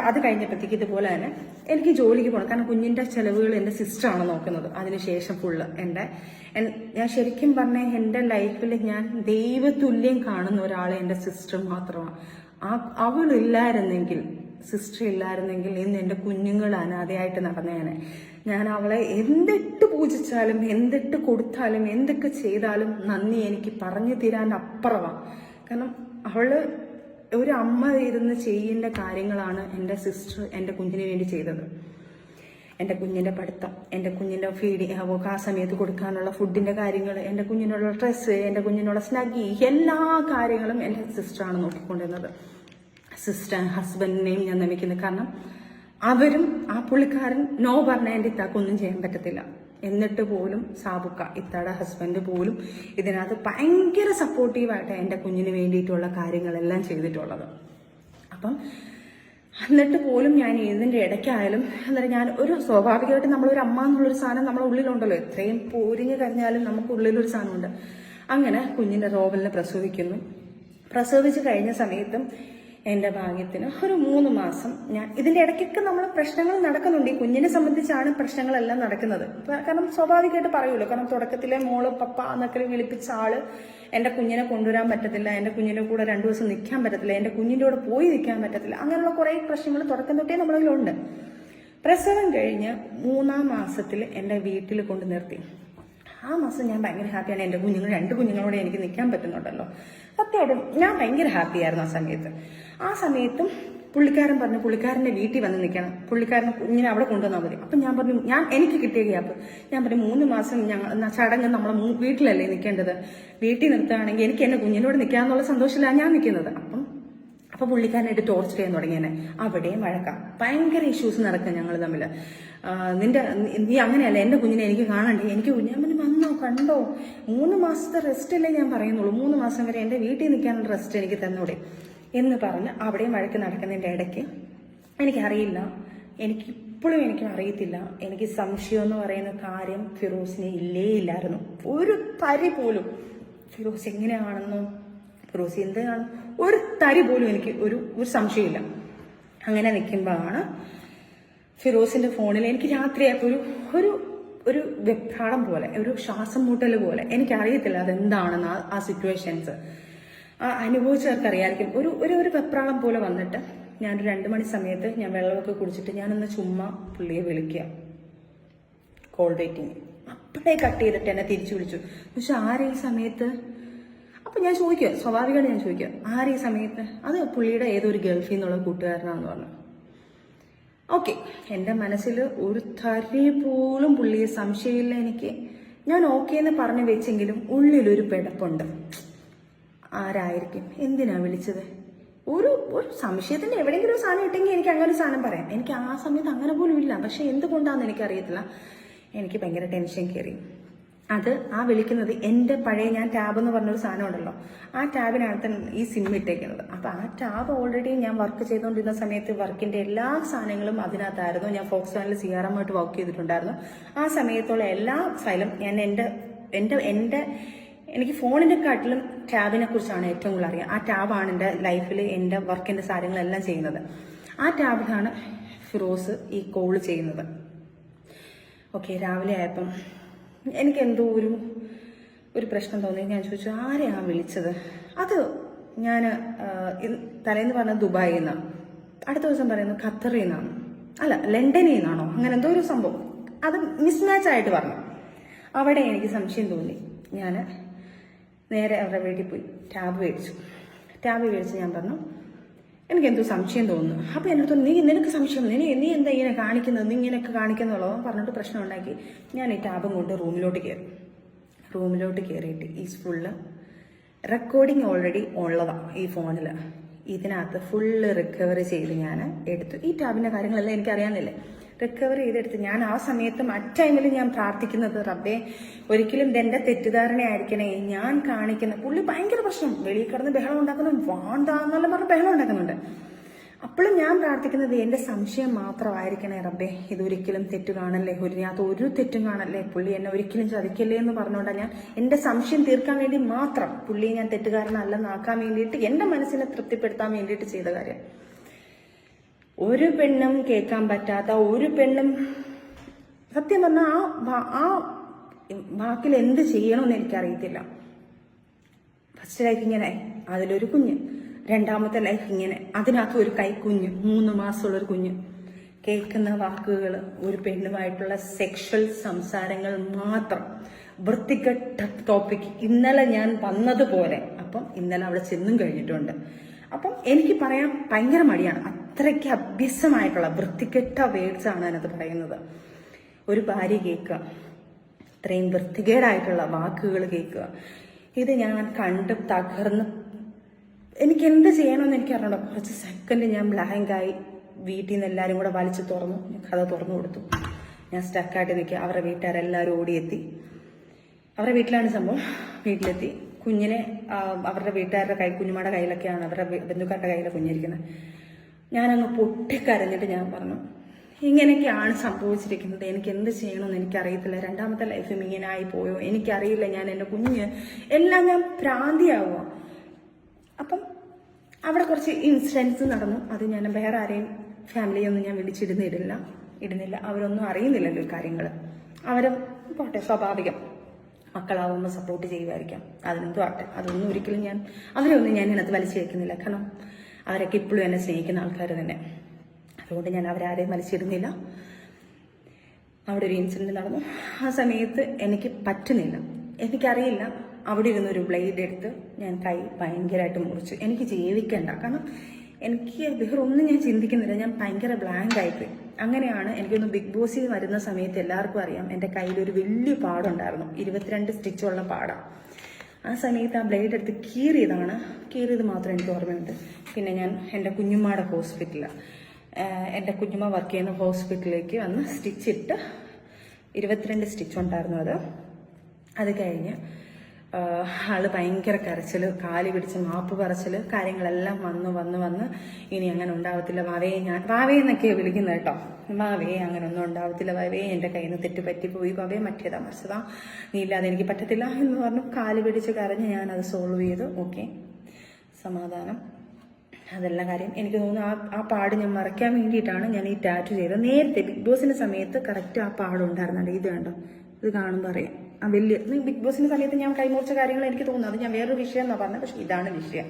അത് കഴിഞ്ഞപ്പോഴത്തേക്ക് ഇതുപോലെ തന്നെ എനിക്ക് ജോലിക്ക് പോകണം. കാരണം കുഞ്ഞിന്റെ ചെലവുകൾ എന്റെ സിസ്റ്ററാണ് നോക്കുന്നത്. അതിനുശേഷം ഫുള്ള് ഞാൻ ശരിക്കും പറഞ്ഞ എന്റെ ലൈഫിൽ ഞാൻ ദൈവതുല്യം കാണുന്ന ഒരാളെ എന്റെ സിസ്റ്റർ മാത്രമാണ്. സിസ്റ്റർ ഇല്ലായിരുന്നെങ്കിൽ ഇന്ന് എന്റെ കുഞ്ഞുങ്ങൾ അനാഥയായിട്ട് നടന്നേനെ. ഞാൻ അവളെ എന്തിട്ട് പൂജിച്ചാലും എന്തിട്ട് കൊടുത്താലും എന്തൊക്കെ ചെയ്താലും നന്ദി എനിക്ക് പറഞ്ഞു തരാൻ അപ്പുറമാണ്. കാരണം അവള് ഒരു അമ്മ ഇരുന്ന് ചെയ്യേണ്ട കാര്യങ്ങളാണ് എൻ്റെ സിസ്റ്റർ എൻ്റെ കുഞ്ഞിന് വേണ്ടി ചെയ്തത്. എൻ്റെ കുഞ്ഞിൻ്റെ പഠിത്തം, എൻ്റെ കുഞ്ഞിൻ്റെ ഫീഡിങ്, ആ സമയത്ത് കൊടുക്കാനുള്ള ഫുഡിൻ്റെ കാര്യങ്ങൾ, എൻ്റെ കുഞ്ഞിനുള്ള ഡ്രസ്സ്, എൻ്റെ കുഞ്ഞിനുള്ള സ്നഗ്ഗി, എല്ലാ കാര്യങ്ങളും എൻ്റെ സിസ്റ്ററാണ് നോക്കിക്കൊണ്ടിരുന്നത്. ഹസ്ബൻഡിനെയും ഞാൻ നമിക്കുന്നത്. കാരണം അവരും ആ പുള്ളിക്കാരൻ നോ പറഞ്ഞ എൻ്റെ ഇത്താക്കൊന്നും ചെയ്യാൻ പറ്റത്തില്ല. എന്നിട്ട് പോലും ഇത്താടെ ഹസ്ബൻഡ് പോലും ഇതിനകത്ത് ഭയങ്കര സപ്പോർട്ടീവായിട്ട് എൻ്റെ കുഞ്ഞിന് വേണ്ടിയിട്ടുള്ള കാര്യങ്ങളെല്ലാം ചെയ്തിട്ടുള്ളത്. അപ്പം എന്നിട്ട് പോലും ഞാൻ ഇതിൻ്റെ ഇടയ്ക്കായാലും ഞാൻ സ്വാഭാവികമായിട്ട് നമ്മളൊരു അമ്മ എന്നുള്ളൊരു സാധനം നമ്മളെ ഉള്ളിലുണ്ടല്ലോ. എത്രയും പോരിഞ്ഞ് കഴിഞ്ഞാലും നമുക്ക് ഉള്ളിലൊരു സാധനമുണ്ട്. അങ്ങനെ കുഞ്ഞിൻ്റെ റോബലിനെ പ്രസവിച്ച് കഴിഞ്ഞ സമയത്തും എൻ്റെ ഭാഗ്യത്തിന് ഒരു 3 മാസം ഞാൻ ഇതിന്റെ ഇടയ്ക്കൊക്കെ നമ്മൾ പ്രശ്നങ്ങൾ നടക്കുന്നുണ്ട്. ഈ കുഞ്ഞിനെ സംബന്ധിച്ചാണ് പ്രശ്നങ്ങളെല്ലാം നടക്കുന്നത്. കാരണം സ്വാഭാവികമായിട്ട് പറയുമല്ലോ, കാരണം തുടക്കത്തിലെ മോള് പപ്പ എന്നൊക്കെ വിളിപ്പിച്ച ആള് എൻ്റെ കുഞ്ഞിനെ കൊണ്ടുവരാൻ പറ്റത്തില്ല, എൻ്റെ കുഞ്ഞിന്റെ കൂടെ 2 ദിവസം നിൽക്കാൻ പറ്റത്തില്ല, എൻ്റെ കുഞ്ഞിന്റെ കൂടെ പോയി നിൽക്കാൻ പറ്റത്തില്ല. അങ്ങനെയുള്ള കുറെ പ്രശ്നങ്ങൾ തുടക്കം തൊട്ടേ നമ്മളിലുണ്ട്. പ്രസവം കഴിഞ്ഞ് 3-ാം മാസത്തിൽ എൻ്റെ വീട്ടിൽ കൊണ്ട് നിർത്തി. ആ മാസം ഞാൻ ഭയങ്കര ഹാപ്പിയാണ്. എൻ്റെ 2 കുഞ്ഞുങ്ങളോടെ എനിക്ക് നിൽക്കാൻ പറ്റുന്നുണ്ടല്ലോ. സത്യമായിട്ടും ഞാൻ ഭയങ്കര ഹാപ്പിയായിരുന്നു ആ സമയത്തും പുള്ളിക്കാരൻ പറഞ്ഞു പുള്ളിക്കാരൻ്റെ വീട്ടിൽ വന്ന് നിൽക്കണം, പുള്ളിക്കാരൻ കുഞ്ഞിനെ അവിടെ കൊണ്ടുവന്നാൽ മതി. അപ്പം ഞാൻ പറഞ്ഞു, എനിക്ക് കിട്ടിയ ഗ്യാപ്പ് ഞാൻ പറഞ്ഞു 3 മാസം ചടങ്ങ് നമ്മളെ വീട്ടിലല്ലേ നിൽക്കേണ്ടത്, വീട്ടിൽ നിർത്തുകയാണെങ്കിൽ എനിക്ക് എൻ്റെ കുഞ്ഞിനോട് നിൽക്കാന്നുള്ള സന്തോഷത്തിലാണ് ഞാൻ നിൽക്കുന്നത്. അപ്പൊ പുള്ളിക്കാരനായിട്ട് ടോർച്ചർ ചെയ്യാൻ തുടങ്ങിയേനെ. അവിടെയും വഴക്കാം, ഭയങ്കര ഇഷ്യൂസ് നടക്കുക ഞങ്ങൾ തമ്മിൽ. നീ അങ്ങനെയല്ല, എൻ്റെ കുഞ്ഞിനെ എനിക്ക് കാണണ്ടേ, എനിക്ക് ഞാൻ പറഞ്ഞു വന്നോ കണ്ടോ, 3 മാസത്തെ റെസ്റ്റ് അല്ലേ ഞാൻ പറയുന്നുള്ളൂ, 3 മാസം വരെ എൻ്റെ വീട്ടിൽ നിൽക്കാനുള്ള റെസ്റ്റ് എനിക്ക് തന്നൂടെ എന്ന് പറഞ്ഞ് അവിടെയും വഴക്ക് നടക്കുന്നതിൻ്റെ ഇടയ്ക്ക് എനിക്കറിയില്ല, എനിക്കിപ്പോഴും അറിയത്തില്ല, എനിക്ക് സംശയം എന്ന് പറയുന്ന കാര്യം ഫിറോസിനെ ഇല്ലായിരുന്നു. ഒരു തരി പോലും ഫിറോസ് എങ്ങനെയാണെന്നോ ഫിറോസ് എന്താണ് ഒരു തരി പോലും എനിക്ക് ഒരു സംശയമില്ല. അങ്ങനെ നിൽക്കുമ്പോഴാണ് ഫിറോസിന്റെ ഫോണിൽ എനിക്ക് രാത്രിയായപ്പോൾ ഒരു വെപ്രാളം പോലെ, ഒരു ശ്വാസം മുട്ടൽ പോലെ, എനിക്കറിയത്തില്ല അതെന്താണെന്ന് ആ സിറ്റുവേഷൻസ് അനുഭവിച്ചവർക്ക് അറിയാമായിരിക്കും. ഒരു വെപ്രാളം പോലെ വന്നിട്ട് ഞാനൊരു 2 മണി സമയത്ത് ഞാൻ വെള്ളമൊക്കെ കുടിച്ചിട്ട് ഞാനൊന്ന് ചുമ്മാ പുള്ളിയെ വിളിക്കുക, കോൾ വെയിറ്റിങ്. അപ്പോഴേ കട്ട് ചെയ്തിട്ട് എന്നെ തിരിച്ചു വിളിച്ചു. പക്ഷെ ആരെ ഈ സമയത്ത് അപ്പം ഞാൻ ചോദിക്കുക, സ്വാഭാവികമായിട്ട് ഞാൻ ചോദിക്കുക, ആര് ഈ സമയത്ത്? അത് പുള്ളിയുടെ ഏതൊരു ഗൾഫിൽ നിന്നുള്ള കൂട്ടുകാരനാണെന്ന് പറഞ്ഞു. ഓക്കെ, എൻ്റെ മനസ്സിൽ ഒരു തരി പോലും പുള്ളിയെ സംശയമില്ല എനിക്ക്. ഞാൻ ഓക്കെ എന്ന് പറഞ്ഞു വെച്ചെങ്കിലും ഉള്ളിലൊരു പിടപ്പുണ്ട്. ആരായിരിക്കും, എന്തിനാ വിളിച്ചത്? ഒരു സംശയത്തിന്റെ എവിടെയെങ്കിലും ഒരു സാധനം ഇട്ടെങ്കിൽ എനിക്ക് അങ്ങനെ ഒരു സാധനം പറയാം. എനിക്ക് ആ സമയത്ത് അങ്ങനെ പോലും ഇല്ല. പക്ഷെ എന്തുകൊണ്ടാണെന്ന് എനിക്കറിയത്തില്ല, എനിക്ക് ഭയങ്കര ടെൻഷൻ കയറി. അത് ആ വിളിക്കുന്നത് എൻ്റെ പഴയ, ഞാൻ ടാബ് എന്ന് പറഞ്ഞൊരു സാധനം ഉണ്ടല്ലോ, ആ ടാബിനകത്ത് ഈ സിം ഇട്ടേക്കുന്നത്. അപ്പം ആ ടാബ് ഓൾറെഡി ഞാൻ വർക്ക് ചെയ്തുകൊണ്ടിരുന്ന സമയത്ത് വർക്കിൻ്റെ എല്ലാ സാധനങ്ങളും അതിനകത്തായിരുന്നു. ഞാൻ ഫോക്സ്വാനിൽ CRM ആയിട്ട് വർക്ക് ചെയ്തിട്ടുണ്ടായിരുന്നു. ആ സമയത്തുള്ള എല്ലാ ഫയലും ഞാൻ എനിക്ക് ഫോണിനെക്കാട്ടിലും ടാബിനെ കുറിച്ചാണ് ഏറ്റവും കൂടുതൽ അറിയാം. ആ ടാബാണ് എൻ്റെ ലൈഫിൽ എൻ്റെ വർക്കിൻ്റെ കാര്യങ്ങളെല്ലാം ചെയ്യുന്നത്. ആ ടാബിലാണ് ഫിറോസ് ഈ കോള് ചെയ്യുന്നത്. ഓക്കെ, രാവിലെ ആയപ്പം എനിക്ക് എന്തോ ഒരു പ്രശ്നം തോന്നി. ഞാൻ ചോദിച്ചു, ആരെയാണ് വിളിച്ചത്? അത് ഞാൻ തലേന്ന് പറഞ്ഞത് ദുബായിൽ നിന്നാണ്, അടുത്ത ദിവസം പറയുന്നത് ഖത്തറിൽ നിന്നാണ്, അല്ല ലണ്ടനിൽ നിന്നാണോ, അങ്ങനെ എന്തോ ഒരു സംഭവം. അത് മിസ്മാച്ച് ആയിട്ട് പറഞ്ഞു. അവിടെ എനിക്ക് സംശയം തോന്നി. ഞാൻ നേരെ അവരുടെ വീട്ടിൽ പോയി ടാബ് മേടിച്ചു. ഞാൻ പറഞ്ഞു, എനിക്കെന്തോ സംശയം തോന്നുന്നു. അപ്പോൾ എൻ്റെ അടുത്ത് നിനക്ക് സംശയം, നീ എന്താ ഇങ്ങനെ കാണിക്കുന്നത്, നീ ഇങ്ങനെയൊക്കെ കാണിക്കുന്നുള്ളോ പറഞ്ഞിട്ട് പ്രശ്നം ഉണ്ടാക്കി. ഞാൻ ഈ ടാബും കൊണ്ട് റൂമിലോട്ട് കയറിയിട്ട് ഈ ഫുള്ള് റെക്കോർഡിങ് ഓൾറെഡി ഉള്ളതാണ് ഈ ഫോണിൽ. ഇതിനകത്ത് ഫുള്ള് റിക്കവറി ചെയ്ത് ഞാൻ എടുത്തു. ഈ ടാബിൻ്റെ കാര്യങ്ങളെല്ലാം എനിക്കറിയാമെന്നില്ലേ, റിക്കവർ ചെയ്തെടുത്ത് ഞാൻ ആ സമയത്തും ടൈമിൽ ഞാൻ പ്രാർത്ഥിക്കുന്നത്, റബ്ബേ ഒരിക്കലും ഇതെന്റെ തെറ്റിദ്ധാരണയായിരിക്കണേ, ഞാൻ കാണിക്കുന്ന പുള്ളി ഭയങ്കര പ്രശ്നം, വെളിയിൽ കിടന്ന് ബഹളം ഉണ്ടാക്കുന്നു, വാണ്ടാന്നെല്ലാം പറഞ്ഞ് ബഹളം ഉണ്ടാക്കുന്നുണ്ട്. അപ്പോഴും ഞാൻ പ്രാർത്ഥിക്കുന്നത് എന്റെ സംശയം മാത്രമായിരിക്കണേ റബ്ബേ, ഇതൊരിക്കലും തെറ്റ് കാണല്ലേ, ഇതിനകത്ത് ഒരു തെറ്റും കാണല്ലേ, പുള്ളി എന്നെ ഒരിക്കലും ചതിക്കല്ലേ എന്ന് പറഞ്ഞുകൊണ്ടാണ് ഞാൻ എന്റെ സംശയം തീർക്കാൻ വേണ്ടി മാത്രം, പുള്ളിയെ ഞാൻ തെറ്റുകാരനല്ലെന്നാക്കാൻ വേണ്ടിയിട്ട്, എന്റെ മനസ്സിനെ തൃപ്തിപ്പെടുത്താൻ വേണ്ടിയിട്ട് ചെയ്ത കാര്യം. ഒരു പെണ്ണും കേൾക്കാൻ പറ്റാത്ത, ഒരു പെണ്ണും സത്യം പറഞ്ഞാൽ ആ വാക്കിൽ എന്ത് ചെയ്യണമെന്ന് എനിക്കറിയത്തില്ല. ഫസ്റ്റ് ലൈഫ് ഇങ്ങനെ, അതിലൊരു കുഞ്ഞ്, രണ്ടാമത്തെ ലൈഫ് ഇങ്ങനെ, അതിനകത്ത് ഒരു കൈക്കുഞ്ഞ്, 3 മാസമുള്ളൊരു കുഞ്ഞ്. കേൾക്കുന്ന വാക്കുകൾ ഒരു പെണ്ണുമായിട്ടുള്ള സെക്ഷൽ സംസാരങ്ങൾ മാത്രം, വൃത്തികെട്ട ടോപ്പിക്. ഇന്നലെ ഞാൻ വന്നതുപോലെ, അപ്പം ഇന്നലെ അവിടെ ചെന്നും കഴിഞ്ഞിട്ടുണ്ട്. അപ്പം എനിക്ക് പറയാൻ ഭയങ്കര മടിയാണ്. അത്രയ്ക്ക് അഭ്യസമായിട്ടുള്ള വൃത്തികെട്ട വേർഡ്സ് ആണ് അതിനകത്ത് പറയുന്നത്. ഒരു ഭാര്യ കേൾക്കുക, ഇത്രയും വൃത്തികേടായിട്ടുള്ള വാക്കുകൾ കേൾക്കുക. ഇത് ഞാൻ കണ്ട് തകർന്ന് എനിക്ക് എന്ത് ചെയ്യണമെന്ന് എനിക്ക് അറിയണം. കുറച്ച് സെക്കൻഡ് ഞാൻ ബ്ലാങ്കായി. വീട്ടിൽ നിന്ന് എല്ലാവരും കൂടെ വലിച്ചു തുറന്നു, കഥ തുറന്നു കൊടുത്തു. ഞാൻ സ്റ്റക്കായിട്ട് നിൽക്കുക. അവരുടെ വീട്ടുകാരെല്ലാവരും ഓടിയെത്തി. അവരുടെ വീട്ടിലാണ് സംഭവം. വീട്ടിലെത്തി കുഞ്ഞിനെ അവരുടെ വീട്ടുകാരുടെ കുഞ്ഞുമാരുടെ കയ്യിലൊക്കെയാണ്, അവരുടെ ബന്ധുക്കാരുടെ കയ്യിലാണ് കുഞ്ഞിരിക്കുന്നത്. ഞാനങ്ങ് പൊട്ടിക്കരഞ്ഞിട്ട് ഞാൻ പറഞ്ഞു, ഇങ്ങനെയൊക്കെയാണ് സംഭവിച്ചിരിക്കുന്നത്, എനിക്ക് എന്ത് ചെയ്യണമെന്ന് എനിക്കറിയത്തില്ല, രണ്ടാമത്തെ ലൈഫും ഇങ്ങനെ ആയി പോയോ എനിക്കറിയില്ല, ഞാൻ എൻ്റെ കുഞ്ഞ് എല്ലാം ഞാൻ ഭ്രാന്തിയാവുക. അപ്പം അവിടെ കുറച്ച് ഇൻസിഡൻസ് നടന്നു. അത് ഞാൻ വേറെ ആരെയും ഫാമിലിയൊന്നും ഞാൻ ഇടുന്നില്ല. അവരൊന്നും അറിയുന്നില്ലല്ലോ ഈ കാര്യങ്ങൾ. അവരും പോട്ടെ, സ്വാഭാവികം, മക്കളാവുമ്പോൾ സപ്പോർട്ട് ചെയ്യുമായിരിക്കാം, അതിനെന്തോ ആട്ടെ. അതൊന്നും ഒരിക്കലും അവരൊന്നും ഞാൻ ഇതിനകത്ത് വലിച്ചു വയ്ക്കുന്നില്ല. കാരണം അവരൊക്കെ ഇപ്പോഴും എന്നെ സ്നേഹിക്കുന്ന ആൾക്കാർ തന്നെ. അതുകൊണ്ട് ഞാൻ അവരാരെയും വലിച്ചിടുന്നില്ല. അവിടെ ഒരു ഇൻസിഡന്റ് നടന്നു. ആ സമയത്ത് എനിക്ക് പറ്റുന്നില്ല, എനിക്കറിയില്ല. അവിടെ ഇരുന്നൊരു ബ്ലേഡ് എടുത്ത് ഞാൻ കൈ ഭയങ്കരമായിട്ട് മുറിച്ചു. എനിക്ക് ജീവിക്കണ്ട, കാരണം എനിക്ക് വേറെ ഒന്നും ഞാൻ ചിന്തിക്കുന്നില്ല. ഞാൻ ഭയങ്കര ബ്ലാങ്ക് ആയിപ്പോയി. അങ്ങനെയാണ് എനിക്കൊന്ന് ബിഗ് ബോസിൽ വരുന്ന സമയത്ത് എല്ലാവർക്കും അറിയാം, എൻ്റെ കയ്യിലൊരു വലിയ പാടുണ്ടായിരുന്നു, 22 സ്റ്റിച്ചുള്ള പാടാണ്. ആ സമയത്ത് ആ ബ്ലേഡ് എടുത്ത് കീറിയത് മാത്രം എനിക്ക് ഓർമ്മയുണ്ട്. പിന്നെ ഞാൻ എൻ്റെ കുഞ്ഞുമ്മയുടെ എൻ്റെ കുഞ്ഞുമ്മ വർക്ക് ചെയ്യുന്ന ഹോസ്പിറ്റലിലേക്ക് വന്ന് സ്റ്റിച്ചിട്ട് 22 സ്റ്റിച്ച് ഉണ്ടായിരുന്നു. അത് കഴിഞ്ഞ് ആള് ഭയങ്കര കരച്ചിൽ, കാല് പിടിച്ച് മാപ്പ് പറച്ചിൽ, കാര്യങ്ങളെല്ലാം വന്ന് ഇനി അങ്ങനെ ഉണ്ടാവത്തില്ല വാവേ എന്നൊക്കെ വിളിക്കുന്നത് കേട്ടോ. വാവേ അങ്ങനെ ഒന്നും ഉണ്ടാവത്തില്ല, വാവേ എൻ്റെ കയ്യിൽ നിന്ന് തെറ്റ് പറ്റിപ്പോയി, വാവേ മറ്റേതാ മറിച്ചതാ, നീ ഇല്ലാതെ എനിക്ക് പറ്റത്തില്ല എന്ന് പറഞ്ഞു കാല് പിടിച്ച് കരഞ്ഞ് ഞാനത് സോൾവ് ചെയ്തു. ഓക്കെ, സമാധാനം, അതെല്ലാം കാര്യം. എനിക്ക് തോന്നുന്നു ആ പാട് ഞാൻ മറയ്ക്കാൻ വേണ്ടിയിട്ടാണ് ഞാൻ ഈ ടാറ്റു ചെയ്തത്. നേരത്തെ ബിഗ് ബോസിന്റെ സമയത്ത് കറക്റ്റ് ആ പാടുണ്ടായിരുന്നുണ്ട്. ഇത് കണ്ടോ, ഇത് കാണുമ്പോൾ അറിയാം. ആ വലിയ ബിഗ് ബോസിന്റെ സമയത്ത് ഞാൻ കൈമുറിച്ച കാര്യങ്ങൾ എനിക്ക് തോന്നുന്നു. അത് ഞാൻ വേറൊരു വിഷയം എന്നാണ് പറഞ്ഞത്, പക്ഷെ ഇതാണ് വിഷയം.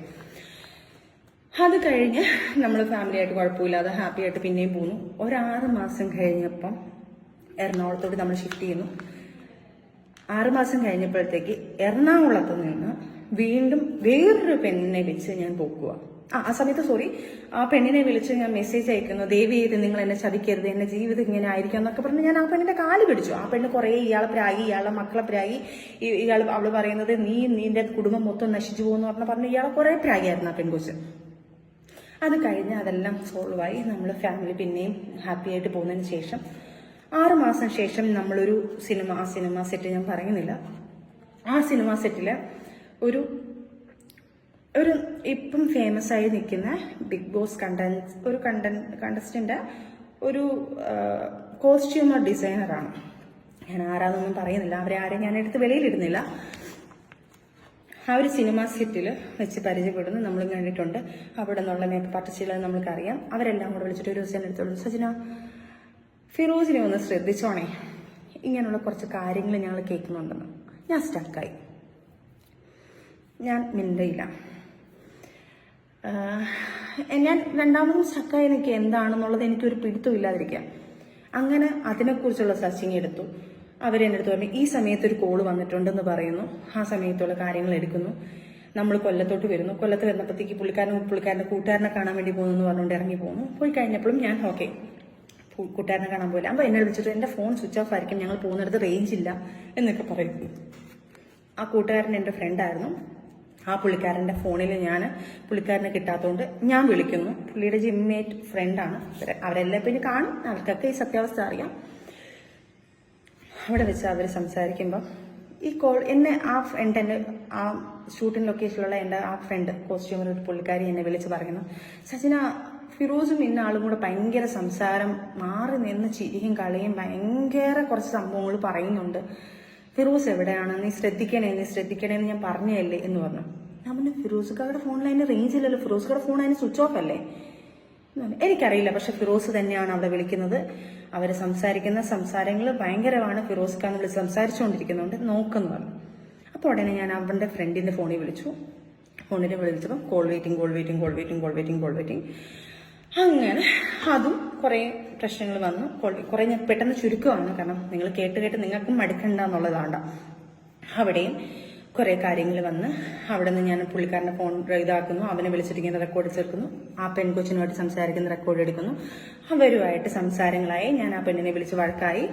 അത് കഴിഞ്ഞ് നമ്മൾ ഫാമിലിയായിട്ട് കുഴപ്പമില്ലാതെ ഹാപ്പി ആയിട്ട് പിന്നെയും പോന്നു. 6 മാസം കഴിഞ്ഞപ്പം എറണാകുളത്തോട് നമ്മൾ ഷിഫ്റ്റ് ചെയ്യുന്നു. 6 മാസം കഴിഞ്ഞപ്പോഴത്തേക്ക് എറണാകുളത്ത് നിന്ന് വീണ്ടും വേറൊരു പെണ്ണിനെ വെച്ച് ഞാൻ പോക്കുക. ആ സമയത്ത് ആ പെണ്ണിനെ വിളിച്ച് ഞാൻ മെസ്സേജ് അയക്കുന്നു, ദേവി ചെയ്ത് നിങ്ങൾ എന്നെ ചതിക്കരുത്, എന്റെ ജീവിതം ഇങ്ങനെ ആയിരിക്കും എന്നൊക്കെ പറഞ്ഞ് ഞാൻ ആ പെണ്ണിന്റെ കാല് പിടിച്ചു. ആ പെണ്ണ് കുറെ ഇയാളെ പ്രാഗി, ഇയാളെ മക്കളെ പ്രാഗി, അവള് പറയുന്നത് നിന്റെ കുടുംബം മൊത്തം നശിച്ചു പോകുന്നു പറഞ്ഞ് ഇയാളെ കുറെ പ്രാഗിയായിരുന്നു ആ പെൺകൊച്ച്. അത് കഴിഞ്ഞ് അതെല്ലാം സോൾവായി നമ്മൾ ഫാമിലി പിന്നെയും ഹാപ്പി ആയിട്ട് പോകുന്നതിന് ശേഷം 6 മാസം ശേഷം നമ്മളൊരു ആ സിനിമ സെറ്റ് ഞാൻ പറയുന്നില്ല, ആ സിനിമ സെറ്റില് ഒരു ഇപ്പം ഫേമസ് ആയി നിൽക്കുന്ന ബിഗ് ബോസ് കണ്ടസ്റ്റന്റ് ഒരു കോസ്റ്റ്യൂമർ ഡിസൈനറാണ്. ഞാൻ ആരാന്നൊന്നും പറയുന്നില്ല, അവരെ ആരെയും ഞാൻ എടുത്ത് വെളിയിലിടുന്നില്ല. ആ ഒരു സിനിമ സെറ്റിൽ വെച്ച് പരിചയപ്പെടുന്നു, നമ്മൾ കണ്ടിട്ടുണ്ട്. അവിടെ നിന്നുള്ള മേക്കപ്പ് ആർട്ടിസ്റ്റുകളെ നമ്മൾക്കറിയാം. അവരെല്ലാം കൂടെ വിളിച്ചിട്ട് ഒരു ദിവസം എടുത്തോളൂ, സജന ഫിറോസിനെ ഒന്ന് ശ്രദ്ധിച്ചോണേ, ഇങ്ങനെയുള്ള കുറച്ച് കാര്യങ്ങൾ ഞങ്ങൾ കേൾക്കുന്നുണ്ടെന്ന്. ഞാൻ സ്റ്റക്കായി, ഞാൻ മിണ്ടയില്ല. ഞാൻ രണ്ടാമതും സ്റ്റക്കായി എനിക്ക് എന്താണെന്നുള്ളത് എനിക്കൊരു പിടുത്തമില്ലാതിരിക്കാം. അങ്ങനെ അതിനെക്കുറിച്ചുള്ള സെർച്ചിങ് എടുത്തു. അവരെന്നെ അടുത്ത് പറഞ്ഞു ഈ സമയത്ത് ഒരു കോള് വന്നിട്ടുണ്ടെന്ന് പറയുന്നു. ആ സമയത്തുള്ള കാര്യങ്ങൾ എടുക്കുന്നു. നമ്മൾ കൊല്ലത്തോട്ട് വരുന്നു. കൊല്ലത്ത് വരുന്നപ്പോഴത്തേക്ക് പുള്ളിക്കാരൻ്റെ കൂട്ടുകാരനെ കാണാൻ വേണ്ടി പോകുന്നു എന്ന് പറഞ്ഞുകൊണ്ട് ഇറങ്ങി പോകുന്നു. പോയി കഴിഞ്ഞപ്പോഴും ഞാൻ ഓക്കെ കൂട്ടുകാരനെ കാണാൻ പോയില്ല. അപ്പോൾ എന്നെ വിളിച്ചിട്ട് എൻ്റെ ഫോൺ സ്വിച്ച് ഓഫ് ആയിരിക്കും, ഞങ്ങൾ പോകുന്നിടത്ത് റേഞ്ച് ഇല്ല എന്നൊക്കെ പറയുന്നു. ആ കൂട്ടുകാരൻ എൻ്റെ ഫ്രണ്ടായിരുന്നു. ആ പുള്ളിക്കാരൻ്റെ ഫോണിൽ ഞാൻ പുള്ളിക്കാരനെ കിട്ടാത്തതുകൊണ്ട് ഞാൻ വിളിക്കുന്നു. പുള്ളിയുടെ ജിമ്മേറ്റ് ഫ്രണ്ടാണ്. അവരെല്ലാം പിന്നെ കാണും, അവർക്കൊക്കെ ഈ സത്യാവസ്ഥ അറിയാം. അവിടെ വെച്ച് അവർ സംസാരിക്കുമ്പോൾ ഈ കോൾ എന്നെ ആ ഷൂട്ടിംഗ് ലൊക്കേഷനിലുള്ള എൻ്റെ ആ ഫ്രണ്ട് കോസ്റ്റ്യൂമർ ഒരു പുള്ളിക്കാരി എന്നെ വിളിച്ച് പറയുന്നു, സജിന ഫിറോസും ഇന്ന ആളും കൂടെ ഭയങ്കര സംസാരം, മാറി നിന്ന് ചിരിയും കളിയും ഭയങ്കര കുറച്ച് സംഭവങ്ങൾ പറയുന്നുണ്ട്. ഫിറോസ് എവിടെയാണ്, നീ ശ്രദ്ധിക്കണേ എന്ന് ഞാൻ പറഞ്ഞല്ലേ എന്ന് പറഞ്ഞു. ഞാൻ പറഞ്ഞു ഫിറോസുകാരുടെ ഫോണിൽ അതിന് റേഞ്ച് ഇല്ലല്ലോ, ഫിറോസുകാരുടെ ഫോൺ അതിന് സ്വിച്ച് ഓഫ് അല്ലേ? എനിക്കറിയില്ല, പക്ഷെ ഫിറോസ് തന്നെയാണ് അവിടെ വിളിക്കുന്നത്. അവർ സംസാരിക്കുന്ന സംസാരങ്ങൾ ഭയങ്കരമാണ്. ഫിറോസ് ഖാൻ വിളിച്ച് സംസാരിച്ചുകൊണ്ടിരിക്കുന്നുണ്ട്, നോക്കുന്നു പറഞ്ഞു. അപ്പോൾ ഉടനെ ഞാൻ അവന്റെ ഫ്രണ്ടിന്റെ ഫോണിൽ വിളിച്ചു. വിളിച്ചപ്പോൾ കോൾ വെയിറ്റിംഗ്. അങ്ങനെ അതും കുറേ പ്രശ്നങ്ങൾ വന്നു. കുറേ ഞാൻ പെട്ടെന്ന് ചുരുക്കമാണ്, കാരണം നിങ്ങൾ കേട്ട് നിങ്ങൾക്കും മടുക്കണ്ട എന്നുള്ളതാണ്ട. അവിടെയും കുറേ കാര്യങ്ങൾ വന്ന് അവിടെ നിന്ന് ഞാൻ പുള്ളിക്കാരൻ്റെ ഫോൺ ഇതാക്കുന്നു, അവനെ വിളിച്ചിട്ട് ഇങ്ങനെ റെക്കോർഡ് ചേർക്കുന്നു, ആ പെൺകൊച്ചിനുമായിട്ട് സംസാരിക്കുന്ന റെക്കോർഡ് എടുക്കുന്നു. അവരുമായിട്ട് സംസാരങ്ങളായി. ഞാൻ ആ പെണ്ണിനെ വിളിച്ച് വഴക്കായി.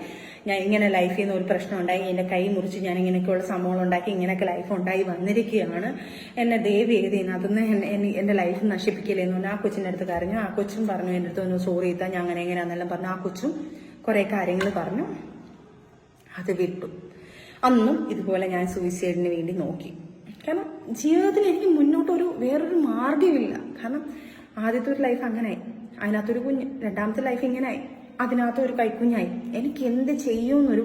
ഞാൻ ഇങ്ങനെ ലൈഫിൽ നിന്ന് ഒരു പ്രശ്നം ഉണ്ടായി, എൻ്റെ കൈ മുറിച്ച് ഞാൻ ഇങ്ങനെയൊക്കെയുള്ള സംഭവങ്ങൾ ഉണ്ടാക്കി, ഇങ്ങനെയൊക്കെ ലൈഫ് ഉണ്ടായി വന്നിരിക്കുകയാണ്, എന്നെ ദയവ് ചെയ്ത് അതൊന്ന് എൻ്റെ ലൈഫ് നശിപ്പിക്കില്ലെന്ന് പറഞ്ഞു. ആ കൊച്ചിൻ്റെ അടുത്ത് കരഞ്ഞു. ആ കൊച്ചും പറഞ്ഞു എൻ്റെ അടുത്ത് ഒന്ന് സോറി ചെയ്താൽ ഞാൻ അങ്ങനെ എങ്ങനെയാണെന്നെല്ലാം പറഞ്ഞു. ആ കൊച്ചും കുറേ കാര്യങ്ങൾ പറഞ്ഞു. അത് വിട്ടു. അന്നും ഇതുപോലെ ഞാൻ സൂയിസൈഡിന് വേണ്ടി നോക്കി. കാരണം ജീവിതത്തിൽ എനിക്ക് മുന്നോട്ട് വേറൊരു മാർഗമില്ല. കാരണം ആദ്യത്തെ ഒരു ലൈഫ് അങ്ങനെയായി, അതിനകത്തൊരു കുഞ്ഞ്, രണ്ടാമത്തെ ലൈഫ് ഇങ്ങനെയായി, അതിനകത്ത് ഒരു കൈക്കുഞ്ഞായി. എനിക്ക് എന്ത് ചെയ്യുമെന്നൊരു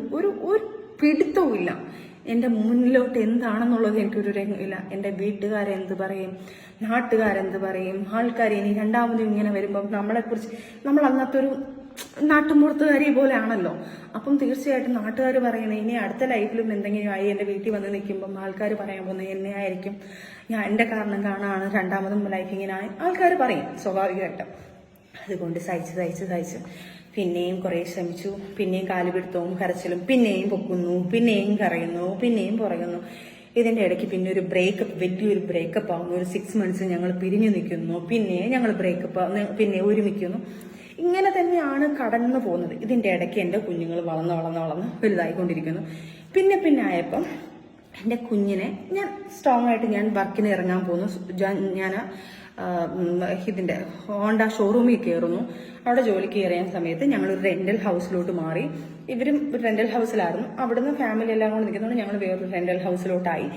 ഒരു പിടുത്തവും ഇല്ല. എൻ്റെ മുന്നിലോട്ട് എന്താണെന്നുള്ളത് എനിക്കൊരു ഇല്ല. എൻ്റെ വീട്ടുകാരെന്ത് പറയും, നാട്ടുകാരെന്ത് പറയും, ആൾക്കാർ ഇനി രണ്ടാമതും ഇങ്ങനെ വരുമ്പം നമ്മളെക്കുറിച്ച് നമ്മൾ അന്നത്തെ ഒരു നാട്ടുമ്പുറത്തുകാരി പോലെ ആണല്ലോ. അപ്പം തീർച്ചയായിട്ടും നാട്ടുകാർ പറയണേ ഇനി അടുത്ത ലൈഫിലും എന്തെങ്കിലും ആയി എൻ്റെ വീട്ടിൽ വന്ന് നിൽക്കുമ്പം ആൾക്കാർ പറയാൻ പോകുന്നത് എന്നെ ആയിരിക്കും, ഞാൻ എൻ്റെ കാരണം കാണാണ് രണ്ടാമതും ലൈഫ് ഇങ്ങനെ ആയി ആൾക്കാർ പറയും സ്വാഭാവികമായിട്ട്. അതുകൊണ്ട് സഹിച്ച് പിന്നെയും കുറേ ശ്രമിച്ചു. പിന്നെയും കാലുപിടുത്തവും കരച്ചിലും, പിന്നെയും പൊക്കുന്നു, പിന്നെയും കരയുന്നു, പിന്നെയും പുറയുന്നു. ഇതിൻ്റെ ഇടയ്ക്ക് പിന്നെ ഒരു വലിയൊരു ബ്രേക്കപ്പ് ആവുന്നു. ഒരു 6 months ഞങ്ങൾ പിരിഞ്ഞു നിൽക്കുന്നു, പിന്നെ ഞങ്ങൾ പിന്നെ ഒരുമിക്കുന്നു. ഇങ്ങനെ തന്നെയാണ് കടന്നു പോകുന്നത്. ഇതിൻ്റെ ഇടയ്ക്ക് എൻ്റെ കുഞ്ഞുങ്ങൾ വളർന്ന് വലുതായിക്കൊണ്ടിരിക്കുന്നു. പിന്നെ ആയപ്പം എൻ്റെ കുഞ്ഞിനെ ഞാൻ സ്ട്രോങ് ആയിട്ട് ഞാൻ വർക്കിന് ഇറങ്ങാൻ പോകുന്നു. ഞാൻ ഇതിൻ്റെ ഹോണ്ട ഷോറൂമിൽ കയറുന്നു. അവിടെ ജോലിക്ക് കയറിയ സമയത്ത് ഞങ്ങളൊരു റെന്റൽ ഹൗസിലോട്ട് മാറി. ഇവരും റെന്റൽ ഹൗസിലായിരുന്നു. അവിടുന്ന് ഫാമിലി എല്ലാം കൂടെ നിൽക്കുന്നതുകൊണ്ട് ഞങ്ങൾ വേറൊരു റെന്റൽ ഹൗസിലോട്ടായി.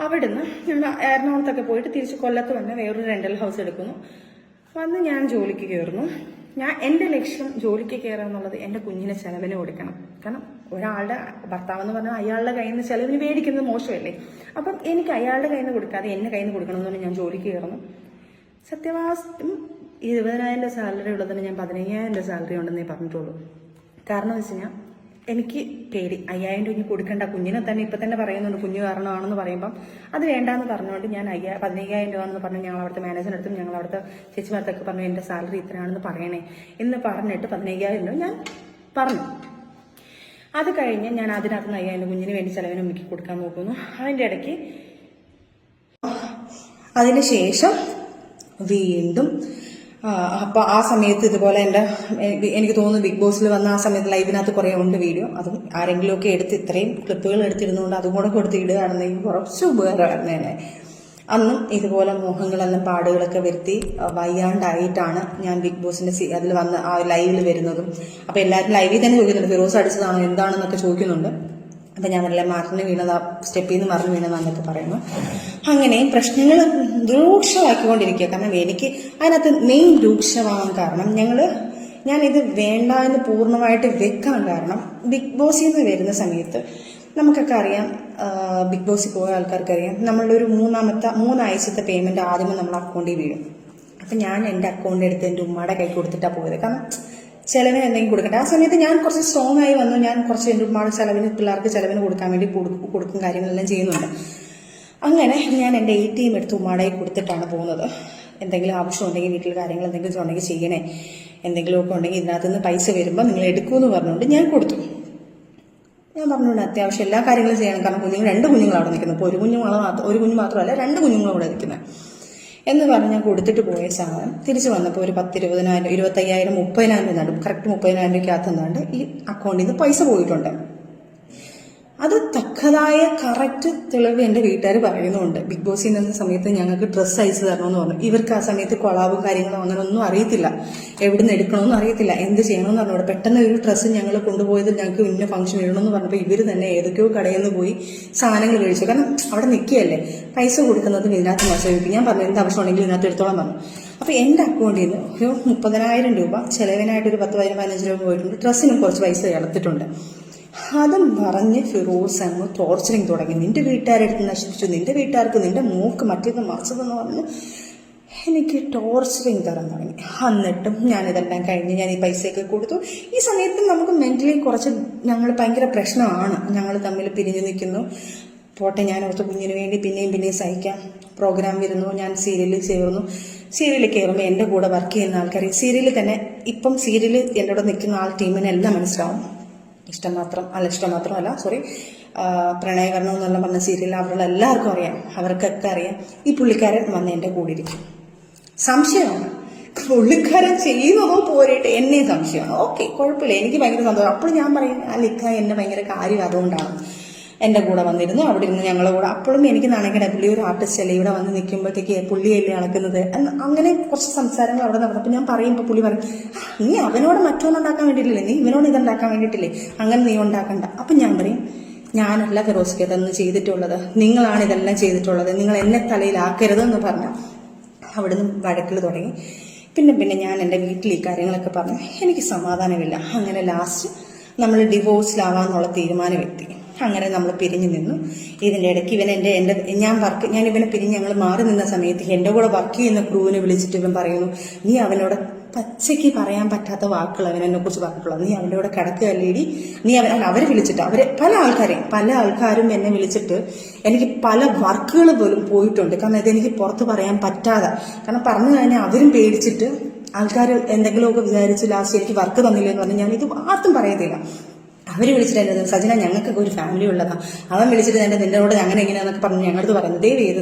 അവിടുന്ന് ഞങ്ങൾ എറണാകുളത്തൊക്കെ പോയിട്ട് തിരിച്ച് കൊല്ലത്ത് വന്ന് വേറൊരു റെന്റൽ ഹൗസ് എടുക്കുന്നു. വന്ന് ഞാൻ ജോലിക്ക് കയറുന്നു. എൻ്റെ ലക്ഷ്യം ജോലിക്ക് കയറുക എന്നുള്ളത് എൻ്റെ കുഞ്ഞിനെ ചെലവിന് കൊടുക്കണം. കാരണം ഒരാളുടെ ഭർത്താവെന്ന് പറഞ്ഞാൽ അയാളുടെ കയ്യിൽ നിന്ന് ചെലവിന് മേടിക്കുന്നത് മോശമല്ലേ. അപ്പം എനിക്ക് അയാളുടെ കയ്യിൽ നിന്ന് കൊടുക്കാതെ എൻ്റെ കയ്യിൽ നിന്ന് കൊടുക്കണം എന്ന് പറഞ്ഞാൽ ഞാൻ ജോലിക്ക് കയറുന്നു. സത്യവാസ്തവം 20,000 സാലറി ഉള്ളതിന് ഞാൻ 15,000 സാലറി ഉണ്ടെന്നേ പറഞ്ഞിട്ടുള്ളൂ. കാരണം എന്ന് വെച്ച് കഴിഞ്ഞാൽ എനിക്ക് പേടി 5,000 ഇനി കൊടുക്കേണ്ട. കുഞ്ഞിനെ തന്നെ ഇപ്പം തന്നെ പറയുന്നുണ്ട് കുഞ്ഞു കാരണമാണെന്ന് പറയുമ്പം അത് വേണ്ടാന്ന് പറഞ്ഞുകൊണ്ട് ഞാൻ 15,000 രൂപ എന്ന് പറഞ്ഞു. ഞങ്ങൾ അവിടുത്തെ മാനേജറിനടുത്തും ഞങ്ങൾ അവിടുത്തെ ചേച്ചിമാർത്തൊക്കെ പറഞ്ഞു എൻ്റെ സാലറി ഇത്രയാണെന്ന് പറയണേ എന്ന് പറഞ്ഞിട്ട് 15,000 രൂപ ഞാൻ പറഞ്ഞു. അത് കഴിഞ്ഞ് ഞാൻ അതിനകത്ത് 5,000 കുഞ്ഞിന് വേണ്ടി ചെലവിന് മുക്കി കൊടുക്കാൻ നോക്കുന്നു. അതിൻ്റെ ഇടയ്ക്ക് അതിനുശേഷം വീണ്ടും അപ്പോൾ ആ സമയത്ത് ഇതുപോലെ എനിക്ക് തോന്നുന്നു ബിഗ് ബോസിൽ വന്ന ആ സമയത്ത് ലൈവിനകത്ത് കുറേ ഉണ്ട് വീഡിയോ. അതും ആരെങ്കിലുമൊക്കെ എടുത്ത് ഇത്രയും ക്ലിപ്പുകൾ എടുത്തിരുന്നുകൊണ്ട് അതും കൂടെ കൊടുത്ത് ഇടുകയാണെന്നെങ്കിൽ കുറച്ച് ഉപകാരമായിരുന്നേനെ. അന്നും ഇതുപോലെ മോഹങ്ങളെല്ലാം പാടുകളൊക്കെ വരുത്തി വയ്യാണ്ടായിട്ടാണ് ഞാൻ ബിഗ് ബോസിന്റെ അതിൽ വന്ന് ആ ലൈവിൽ വരുന്നതും. അപ്പോൾ എല്ലാവരും ലൈവിൽ തന്നെ ചോദിക്കുന്നുണ്ട് ഫിറോസ് അടിച്ചതാണോ എന്താണെന്നൊക്കെ ചോദിക്കുന്നുണ്ട്. അപ്പം ഞാൻ പറഞ്ഞില്ല മറിഞ്ഞ് വീണതാ, സ്റ്റെപ്പിൽ നിന്ന് മറിഞ്ഞ് വീണതാന്നൊക്കെ പറയുന്നു. അങ്ങനെ പ്രശ്നങ്ങൾ രൂക്ഷമാക്കിക്കൊണ്ടിരിക്കുക. കാരണം എനിക്ക് അതിനകത്ത് മെയിൻ രൂക്ഷമാകാൻ കാരണം ഞാനിത് വേണ്ട എന്ന് പൂർണ്ണമായിട്ട് വെക്കാൻ കാരണം ബിഗ് ബോസിൽ നിന്ന് വരുന്ന സമയത്ത് നമുക്കൊക്കെ അറിയാം, ബിഗ് ബോസിൽ പോയ ആൾക്കാർക്കറിയാം, നമ്മളൊരു മൂന്നാഴ്ചത്തെ പേയ്മെന്റ് ആദ്യമേ നമ്മൾ അക്കൗണ്ടിൽ വീഴും. അപ്പം ഞാൻ എൻ്റെ അക്കൗണ്ട് എടുത്ത് എൻ്റെ ഉമ്മയുടെ കൈ കൊടുത്തിട്ടാണ് പോയത്. കാരണം ചിലവിന് എന്തെങ്കിലും കൊടുക്കട്ടെ. ആ സമയത്ത് ഞാൻ കുറച്ച് സ്ട്രോങ് ആയി വന്നു. ഞാൻ കുറച്ച് എൻ്റെ ഉമ്മയുടെ ചിലവിന്, പിള്ളേർക്ക് ചിലവിന് കൊടുക്കാൻ വേണ്ടി കൊടുക്കും കാര്യങ്ങളെല്ലാം ചെയ്യുന്നുണ്ട്. അങ്ങനെ ഞാൻ എൻ്റെ ATM എടുത്ത് ഉമ്മയുടെ കൊടുത്തിട്ടാണ് പോകുന്നത്. എന്തെങ്കിലും ആവശ്യമുണ്ടെങ്കിൽ വീട്ടിൽ കാര്യങ്ങൾ എന്തെങ്കിലും ഉണ്ടെങ്കിൽ ചെയ്യണേ, എന്തെങ്കിലുമൊക്കെ ഉണ്ടെങ്കിൽ ഇതിനകത്ത് നിന്ന് പൈസ വരുമ്പോൾ നിങ്ങൾ എടുക്കുമെന്ന് പറഞ്ഞുകൊണ്ട് ഞാൻ കൊടുത്തു. ഞാൻ പറഞ്ഞുകൊണ്ട് അത്യാവശ്യം എല്ലാ കാര്യങ്ങളും ചെയ്യണം. കാരണം രണ്ട് കുഞ്ഞുങ്ങൾ അവിടെ നിൽക്കുന്നു. ഇപ്പോൾ ഒരു കുഞ്ഞ് മാത്രമല്ല 2 കുഞ്ഞുങ്ങളും അവിടെ നിൽക്കുന്നത് എന്ന് പറഞ്ഞ് ഞാൻ കൊടുത്തിട്ട് പോയ സാധനം തിരിച്ചു വന്നപ്പോൾ ഒരു 10,000, 20,000, 25,000, 30,000 എന്നാണ്ട് കറക്റ്റ് 30,000 രൂപയ്ക്കകത്ത് എന്നാണ്ട് ഈ അക്കൗണ്ടിൽ നിന്ന് പൈസ പോയിട്ടുണ്ട്. അത് തക്കതായ കറക്റ്റ് തെളിവ് എൻ്റെ വീട്ടുകാർ പറയുന്നുണ്ട്. ബിഗ് ബോസിൽ നിന്ന സമയത്ത് ഞങ്ങൾക്ക് ഡ്രസ്സ് അയച്ചു തരണമെന്ന് പറഞ്ഞു. ഇവർക്ക് ആ സമയത്ത് കൊളാബും കാര്യങ്ങളും അങ്ങനെ ഒന്നും അറിയത്തില്ല, എവിടെ നിന്ന് എടുക്കണമെന്ന് അറിയത്തില്ല, എന്ത് ചെയ്യണമെന്ന് പറഞ്ഞോട് പെട്ടെന്ന് ഒരു ഡ്രസ്സ് ഞങ്ങൾ കൊണ്ടുപോയത് ഞങ്ങൾക്ക് ഇന്ന ഫംഗ്ഷൻ ഇടണമെന്ന് പറഞ്ഞപ്പോൾ ഇവർ തന്നെ ഏതൊക്കെയോ കടയിൽ നിന്ന് പോയി സാധനങ്ങൾ മേടിച്ചു. കാരണം അവിടെ നിൽക്കുകയല്ലേ, പൈസ കൊടുക്കുന്നതും ഇതിനകത്ത് മത്സരിക്കും. ഞാൻ പറഞ്ഞു എന്ത് ആവശ്യമുണ്ടെങ്കിലും ഇതിനകത്ത് എടുത്തോളം പറഞ്ഞു. അപ്പോൾ എൻ്റെ അക്കൗണ്ടിൽ നിന്ന് ഒരു 30,000 രൂപ ചിലവിനായിട്ട് ഒരു 10,000, 15 രൂപ പോയിട്ടുണ്ട്. ഡ്രസ്സിനും കുറച്ച് പൈസ ഇളത്തിട്ടുണ്ട്. അതും പറഞ്ഞ് ഫിറോസ് അങ്ങ് ടോർച്ചറിങ് തുടങ്ങി. നിന്റെ വീട്ടുകാരെടുത്ത് നശിപ്പിച്ചു, നിന്റെ വീട്ടുകാർക്ക്, നിന്റെ മൂക്ക് മറ്റേത് മറിച്ചതെന്ന് പറഞ്ഞ് എനിക്ക് ടോർച്ചറിങ് തരാൻ തുടങ്ങി. എന്നിട്ടും ഞാനിതെല്ലാം കഴിഞ്ഞ് ഞാൻ ഈ പൈസയൊക്കെ കൊടുത്തു. ഈ സമയത്ത് നമുക്ക് മെന്റലി കുറച്ച് ഞങ്ങൾ ഭയങ്കര പ്രശ്നമാണ്. ഞങ്ങൾ തമ്മിൽ പിരിഞ്ഞു നിൽക്കുന്നു. പോട്ടെ, ഞാൻ ഓർത്ത് കുഞ്ഞിന് വേണ്ടി പിന്നെയും സഹിക്കാം. പ്രോഗ്രാം വരുന്നു, ഞാൻ സീരിയലിൽ ചേർന്നു. സീരിയലിൽ കയറുമ്പോൾ എൻ്റെ കൂടെ വർക്ക് ചെയ്യുന്ന ആൾക്കാർ സീരിയലിൽ തന്നെ ഇപ്പം സീരിയലിൽ എൻ്റെ കൂടെ നിൽക്കുന്ന ടീമിനെല്ലാം മനസ്സിലാവും. ഇഷ്ടം മാത്രമല്ല പ്രണയകരണം എന്നുള്ള പറഞ്ഞ സീരിയൽ അവരുടെ എല്ലാവർക്കും അറിയാം, അവർക്കൊക്കെ അറിയാം. ഈ പുള്ളിക്കാരൻ വന്ന് എൻ്റെ കൂടെ ഇരിക്കും. സംശയമാണ് പുള്ളിക്കാരൻ ചെയ്യുന്നതോ പോരട്ടെ, എന്നെ സംശയമാണ്. ഓക്കെ, കുഴപ്പമില്ല, എനിക്ക് ഭയങ്കര സന്തോഷം. അപ്പോൾ ഞാൻ പറയും ലിക്ക എന്നെ ഭയങ്കര കാര്യം അതുകൊണ്ടാണ് എൻ്റെ കൂടെ വന്നിരുന്നു. അവിടെ ഇരുന്ന് ഞങ്ങളുടെ കൂടെ അപ്പോഴും എനിക്ക് നാണക്കേടാ. പുള്ളി ഒരു ആർട്ടിസ്റ്റ് അല്ലേ, ഇവിടെ വന്ന് നിൽക്കുമ്പോഴത്തേക്ക് പുള്ളിയല്ലേ അളക്കുന്നത്. അങ്ങനെ കുറച്ച് സംസാരങ്ങൾ അവിടെ നടന്നു. അപ്പം ഞാൻ പറയുമ്പോൾ പുള്ളി പറയും, നീ അവനോട് മറ്റൊന്നുണ്ടാക്കാൻ വേണ്ടിയിട്ടില്ലേ, നീ ഇവനോട് ഇതുണ്ടാക്കാൻ വേണ്ടിയിട്ടില്ലേ, അങ്ങനെ നീ ഉണ്ടാക്കണ്ട. അപ്പം ഞാൻ പറയും, ഞാനല്ല ഫിറോസ്ക്ക് ഇതൊന്നും ചെയ്തിട്ടുള്ളത്, നിങ്ങളാണ് ഇതെല്ലാം ചെയ്തിട്ടുള്ളത്, നിങ്ങൾ എന്നെ തലയിലാക്കരുതെന്ന് പറഞ്ഞാൽ അവിടുന്ന് വഴക്കിൽ തുടങ്ങി. പിന്നെ ഞാൻ എൻ്റെ വീട്ടിൽ ഈ കാര്യങ്ങളൊക്കെ പറഞ്ഞു. എനിക്ക് സമാധാനമില്ല. അങ്ങനെ ലാസ്റ്റ് നമ്മൾ ഡിവോഴ്സിലാവാന്നുള്ള തീരുമാനമെത്തി. അങ്ങനെ നമ്മൾ പിരിഞ്ഞു നിന്നു. ഇതിൻ്റെ ഇടയ്ക്ക് ഞാൻ ഇവനെ പിരിഞ്ഞ് ഞങ്ങൾ മാറി നിന്ന സമയത്ത് എൻ്റെ കൂടെ വർക്ക് ചെയ്യുന്ന ക്രൂവിനെ വിളിച്ചിട്ട് ഇവൻ പറയുന്നു, നീ അവനോട് പച്ചയ്ക്ക് പറയാൻ പറ്റാത്ത വാക്കുകൾ അവനെന്നെ കുറിച്ച് പറഞ്ഞിട്ടുള്ളത്, നീ അവൻ്റെ കൂടെ കിടക്കുകയല്ലേടി, നീ അവരെ വിളിച്ചിട്ട് പല ആൾക്കാരും എന്നെ വിളിച്ചിട്ട് എനിക്ക് പല വർക്കുകൾ പോലും പോയിട്ടുണ്ട്. കാരണം ഇതെനിക്ക് പുറത്ത് പറയാൻ പറ്റാതെ, കാരണം പറഞ്ഞു കഴിഞ്ഞാൽ അവരും പേടിച്ചിട്ട് ആൾക്കാർ എന്തെങ്കിലുമൊക്കെ വിചാരിച്ച് ലാസ്റ്റ് എനിക്ക് വർക്ക് തന്നില്ലെന്ന് പറഞ്ഞാൽ ഞാൻ ഇത് ആർക്കും പറയത്തില്ല. അവർ വിളിച്ചിട്ട് എൻ്റെ സജന ഞങ്ങൾക്കൊക്കെ ഒരു ഫാമിലി ഉള്ളതാണ്, അവൻ വിളിച്ചിട്ട് നിന്റെ കൂടെ അങ്ങനെ എങ്ങനെയാണെന്നൊക്കെ പറഞ്ഞ് ഞങ്ങളത് പറയുന്നത്, ദയവ് ചെയ്ത്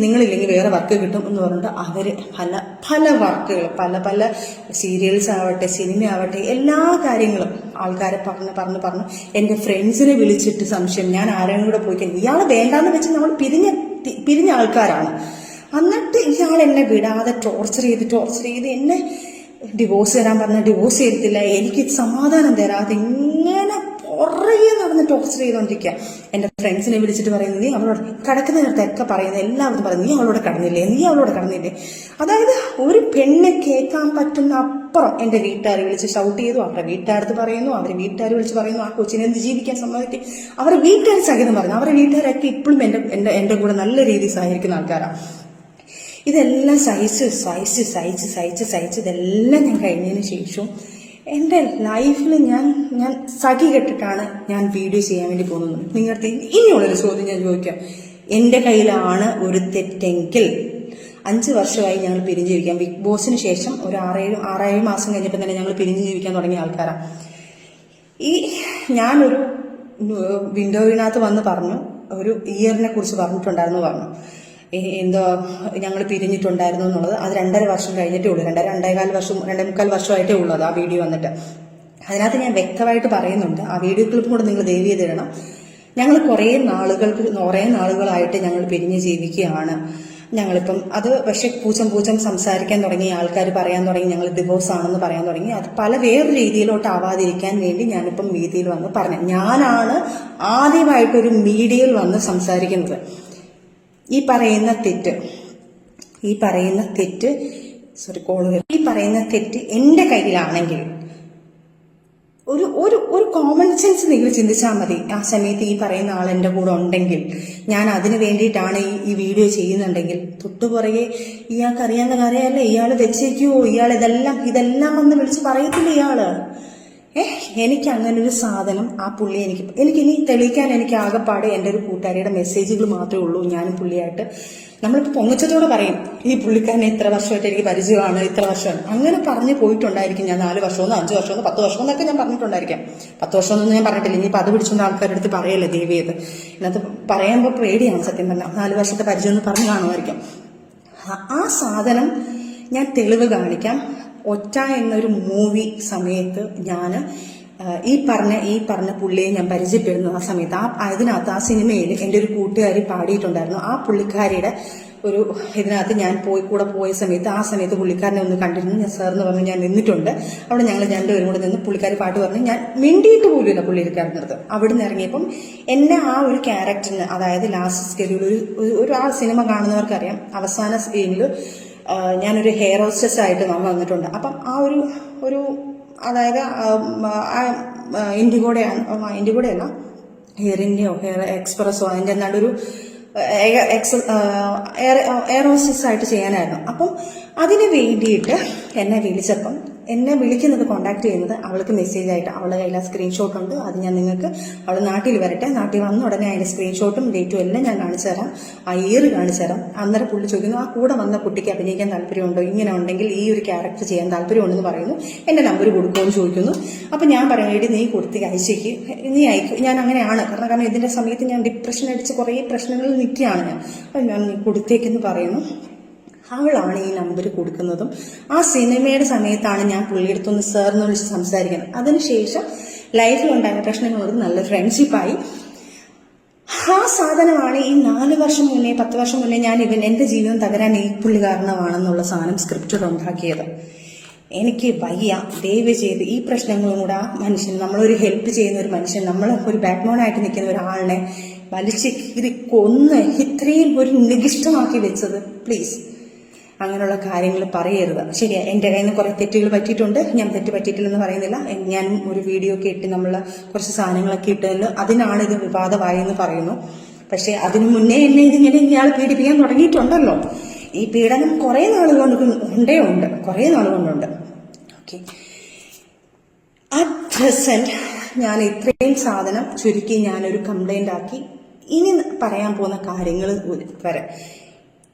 നിങ്ങളില്ലെങ്കിൽ വേറെ വർക്ക് കിട്ടും എന്ന് പറഞ്ഞിട്ട് അവർ പല വർക്കുകൾ പല സീരിയൽസ് ആവട്ടെ, സിനിമ ആവട്ടെ, എല്ലാ കാര്യങ്ങളും ആൾക്കാരെ പറഞ്ഞ് എൻ്റെ ഫ്രണ്ട്സിനെ വിളിച്ചിട്ട് സംശയം, ഞാൻ ആരെയും കൂടെ പോയി ഇയാൾ വേണ്ടാന്ന് വെച്ച് നമ്മൾ പിരിഞ്ഞ ആൾക്കാരാണ്. എന്നിട്ട് ഇയാൾ എന്നെ വിടാതെ ടോർച്ചർ ചെയ്ത് എന്നെ ഡിവോഴ്സ് തരാൻ പറഞ്ഞാൽ ഡിവോഴ്സ് ചെയ്തിട്ടില്ല, എനിക്ക് സമാധാനം തരാതെ ഇങ്ങനെ പുറകെ നടന്ന് ടോർച്ചർ ചെയ്തുകൊണ്ടിരിക്കുക. എൻ്റെ ഫ്രണ്ട്സിനെ വിളിച്ചിട്ട് പറയുന്നത്, നീ അവളോട് കിടക്കുന്ന നേരത്തൊക്കെ പറയുന്നത് എല്ലാവരും പറയുന്നത്, നീ അവളോട് കടന്നില്ലേ. അതായത് ഒരു പെണ്ണ് കേൾക്കാൻ പറ്റുന്ന അപ്പുറം എൻ്റെ വീട്ടുകാർ വിളിച്ച് ഷൗട്ട് ചെയ്തു, അവരുടെ വീട്ടുകാരത്ത് പറയുന്നു, അവരെ വീട്ടുകാർ വിളിച്ച് പറയുന്നു, ആ കൊച്ചിനെ എന്ത് ജീവിക്കാൻ സമ്മതിക്കും, അവരുടെ വീട്ടുകാർ സഹിതം പറഞ്ഞു. അവരുടെ വീട്ടുകാരൊക്കെ ഇപ്പോഴും എൻ്റെ കൂടെ നല്ല രീതിയിൽ സഹകരിക്കുന്ന ആൾക്കാരാണ്. ഇതെല്ലാം സഹിച്ച് ഇതെല്ലാം ഞാൻ കഴിഞ്ഞതിന് ശേഷം എൻ്റെ ലൈഫിൽ ഞാൻ സഖി കെട്ടിട്ടാണ് ഞാൻ വീഡിയോ ചെയ്യാൻ വേണ്ടി പോകുന്നത്. നിങ്ങൾക്ക് ഇനിയുള്ളൊരു ചോദ്യം ഞാൻ ചോദിക്കാം, എൻ്റെ കയ്യിലാണ് ഒരു തെറ്റെങ്കിൽ 5 വർഷമായി ഞങ്ങൾ പിരിഞ്ഞു ജീവിക്കാം. ബിഗ് ബോസിന് ശേഷം ഒരു 6-7 മാസം കഴിഞ്ഞപ്പോൾ തന്നെ ഞങ്ങൾ പിരിഞ്ഞു ജീവിക്കാൻ തുടങ്ങിയ ആൾക്കാരാണ്. ഞാനൊരു വിൻഡോവിനകത്ത് വന്ന് പറഞ്ഞു, ഒരു ഇയറിനെ കുറിച്ച് പറഞ്ഞു. എന്തോ ഞങ്ങൾ പിരിഞ്ഞിട്ടുണ്ടായിരുന്നു എന്നുള്ളത്. അത് 2.5 വർഷം കഴിഞ്ഞിട്ടേ ഉള്ളൂ, 2.5 വർഷമായിട്ടേ ഉള്ളൂ അത് ആ വീഡിയോ വന്നിട്ട്. അതിനകത്ത് ഞാൻ വ്യക്തമായിട്ട് പറയുന്നുണ്ട്, ആ വീഡിയോ ക്ലിപ്പ് കൂടെ നിങ്ങൾ ദയവ് ചെയ്തിടണം. ഞങ്ങൾ കുറേ നാളുകളായിട്ട് ഞങ്ങൾ പിരിഞ്ഞ് ജീവിക്കുകയാണ്. ഞങ്ങളിപ്പം അത് പക്ഷെ പൂച്ചം സംസാരിക്കാൻ തുടങ്ങി, ആൾക്കാർ പറയാൻ തുടങ്ങി ഞങ്ങൾ ഡിവോഴ്സ് ആണെന്ന് പറയാൻ തുടങ്ങി. അത് പല വേറൊരു രീതിയിലോട്ട് ആവാതിരിക്കാൻ വേണ്ടി ഞാനിപ്പം മീഡിയയിൽ വന്ന് പറഞ്ഞു. ഞാനാണ് ആദ്യമായിട്ടൊരു മീഡിയയിൽ വന്ന് സംസാരിക്കുന്നത്. ഈ പറയുന്ന തെറ്റ് എന്റെ കയ്യിലാണെങ്കിൽ ഒരു കോമൺ സെൻസ് നിങ്ങൾ ചിന്തിച്ചാൽ മതി. ആ സമയത്ത് ഈ പറയുന്ന ആൾ എൻ്റെ കൂടെ ഉണ്ടെങ്കിൽ, ഞാൻ അതിന് വേണ്ടിയിട്ടാണ് ഈ വീഡിയോ ചെയ്യുന്നുണ്ടെങ്കിൽ, തൊട്ടുപുറകെ ഇയാൾക്ക് അറിയാവുന്ന കാര്യമല്ല, ഇയാൾ വെച്ചേക്കുവോ, ഇയാൾ ഇതെല്ലാം വന്ന് വിളിച്ച് പറയത്തില്ല ഇയാള്. എനിക്ക് അങ്ങനെ ഒരു സാധനം ആ പുള്ളി എനിക്കിനി തെളിയിക്കാൻ എനിക്ക് ആകെപ്പാട് എൻ്റെ ഒരു കൂട്ടുകാരിയുടെ മെസ്സേജുകൾ മാത്രമേ ഉള്ളൂ. ഞാനും പുള്ളിയായിട്ട് നമ്മളിപ്പോൾ പൊങ്ങച്ചത്തോടെ പറയും, ഈ പുള്ളിക്കാരനെ ഇത്ര വർഷമായിട്ട് എനിക്ക് പരിചയമാണ്, ഇത്ര വർഷമാണ്, അങ്ങനെ പറഞ്ഞു പോയിട്ടുണ്ടായിരിക്കും. ഞാൻ 4 വർഷമോ 5 വർഷമോ 10 വർഷമോ എന്നൊക്കെ ഞാൻ പറഞ്ഞിട്ടുണ്ടായിരിക്കാം. 10 വർഷമൊന്നും ഞാൻ പറഞ്ഞിട്ടില്ല. ഇനിയിപ്പോൾ അത് പിടിച്ചുകൊണ്ട് ആൾക്കാരുടെ അടുത്ത് പറയല്ലേ ദേവിയത്. ഇതിനകത്ത് പറയുമ്പോൾ പേടിയാണ് സത്യം പറഞ്ഞാൽ. 4 വർഷത്തെ പരിചയം എന്ന് പറഞ്ഞു കാണുമായിരിക്കും. ആ സാധനം ഞാൻ തെളിവ് കാണിക്കാം. ഒറ്റ എന്നൊരു മൂവി സമയത്ത് ഞാൻ ഈ പറഞ്ഞ പുള്ളിയെ ഞാൻ പരിചയപ്പെടുന്നു. ആ സമയത്ത് അതിനകത്ത് ആ സിനിമയിൽ എൻ്റെ ഒരു കൂട്ടുകാരി പാടിയിട്ടുണ്ടായിരുന്നു. ആ പുള്ളിക്കാരിയുടെ ഒരു ഇതിനകത്ത് ഞാൻ കൂടെ പോയ സമയത്ത് ആ സമയത്ത് പുള്ളിക്കാരനെ ഒന്ന് കണ്ടിരുന്നു. ഞാൻ സാറെന്ന് പറഞ്ഞ് ഞാൻ നിന്നിട്ടുണ്ട്. അവിടെ ഞങ്ങൾ 2 പേരും കൂടെ നിന്ന് പുള്ളിക്കാരി പാട്ട് പറഞ്ഞ് ഞാൻ മിണ്ടിയിട്ട് പോലുമില്ല പുള്ളിക്കാരനടുത്ത്. അവിടെ നിന്ന് ഇറങ്ങിയപ്പം എന്നെ ആ ഒരു ക്യാരക്ടറിന്, അതായത് ലാസ്റ്റ് സ്കെഡ്യൂൾ ഒരു ആ സിനിമ കാണുന്നവർക്കറിയാം, അവസാന സ്ക്രീനിൽ ഞാനൊരു ഹെയർ ഹോസ്റ്റസ് ആയിട്ട് വന്നിട്ടുണ്ട്. അപ്പം ആ ഒരു അതായത് ഇൻഡിഗോയുടെ അല്ല, ഹെയർ ഇന്ത്യയോ ഹെയർ എക്സ്പ്രസോ അതിൻ്റെ എന്നാണ്ടൊരു എയർ ഹോസ്റ്റസ് ആയിട്ട് ചെയ്യാനായിരുന്നു. അപ്പം അതിന് വേണ്ടിയിട്ട് എന്നെ വിളിക്കുന്നത് കോണ്ടാക്ട് ചെയ്യുന്നത് അവൾക്ക് മെസ്സേജ് ആയിട്ട്, അവളുടെ കയ്യിൽ ആ സ്ക്രീൻഷോട്ട് ഉണ്ട്. അത് ഞാൻ നിങ്ങൾക്ക്, അവൾ നാട്ടിൽ വരട്ടെ, നാട്ടിൽ വന്ന ഉടനെ അതിൻ്റെ സ്ക്രീൻഷോട്ടും ഡേറ്റും എല്ലാം ഞാൻ കാണിച്ചു തരാം, ആ ഇയർ കാണിച്ചു തരാം. അന്നേരം പുള്ളി ചോദിക്കുന്നു, ആ കൂടെ വന്ന കുട്ടിക്ക് അഭിനയിക്കാൻ താല്പര്യമുണ്ടോ, ഇങ്ങനെ ഉണ്ടെങ്കിൽ ഈ ഒരു ക്യാരക്ടർ ചെയ്യാൻ താല്പര്യമുണ്ടെന്ന് പറയുന്നു. എൻ്റെ നമ്പർ കൊടുക്കുമെന്ന് ചോദിക്കുന്നു. അപ്പം ഞാൻ പറയുന്നത് നീ കൊടുത്ത് അയച്ചേക്ക്, നീ അയക്കും. ഞാൻ അങ്ങനെയാണ്, കാരണം ഇതിൻ്റെ സമയത്ത് ഞാൻ ഡിപ്രഷൻ അടിച്ച് കുറേ പ്രശ്നങ്ങളിൽ നിൽക്കുകയാണ് ഞാൻ. അപ്പം ഞാൻ നീ കൊടുത്തേക്കെന്ന് പറയുന്നു. അവളാണ് ഈ നമ്പർ കൊടുക്കുന്നതും. ആ സിനിമയുടെ സമയത്താണ് ഞാൻ പുള്ളിയെടുത്തൊന്ന് സാറിന് വിളിച്ച് സംസാരിക്കുന്നത്. അതിനുശേഷം ലൈഫിലുണ്ടായ പ്രശ്നങ്ങളോട് നല്ല ഫ്രണ്ട്ഷിപ്പായി. ആ സാധനമാണ് ഈ 4 വർഷം മുന്നേ 10 വർഷം മുന്നേ ഞാൻ എൻ്റെ ജീവിതം തകരാൻ ഈ പുള്ളി കാരണമാണെന്നുള്ള സാധനം സ്ക്രിപ്റ്റിൽ ഉണ്ടാക്കിയത്. എനിക്ക് വയ്യ, ദയവ് ചെയ്ത് ഈ പ്രശ്നങ്ങളും കൂടെ ആ മനുഷ്യൻ, നമ്മളൊരു ഹെൽപ്പ് ചെയ്യുന്ന ഒരു മനുഷ്യൻ, നമ്മൾ ഒരു ബാക്ക് ബോണായിട്ട് നിൽക്കുന്ന ഒരാളിനെ വലിച്ച് കീറി കൊന്ന് ഇത്രയും ഒരു നികിഷ്ടമാക്കി വെച്ചത്, പ്ലീസ് അങ്ങനെയുള്ള കാര്യങ്ങൾ പറയരുത്. ശരിയാ, എൻ്റെ കയ്യിൽ നിന്ന് കുറേ തെറ്റുകൾ പറ്റിയിട്ടുണ്ട്. ഞാൻ തെറ്റ് പറ്റിയിട്ടില്ലെന്ന് പറയുന്നില്ല. ഞാനും ഒരു വീഡിയോ ഒക്കെ ഇട്ട് നമ്മൾ കുറച്ച് സാധനങ്ങളൊക്കെ ഇട്ടതിൽ അതിനാണ് ഇത് വിവാദമായെന്ന് പറയുന്നു. പക്ഷേ അതിനു മുന്നേ എന്നെ ഇതിങ്ങനെ ഇയാൾ പീഡിപ്പിക്കാൻ തുടങ്ങിയിട്ടുണ്ടല്ലോ. ഈ പീഡനം കുറേ നാൾ കൊണ്ടുണ്ട്. ഓക്കെ, അറ്റ് പ്രസന്റ് ഞാൻ ഇത്രയും സാധനം ചുരുക്കി ഞാനൊരു കംപ്ലൈൻ്റ് ആക്കി. ഇനി പറയാൻ പോകുന്ന കാര്യങ്ങൾ വരെ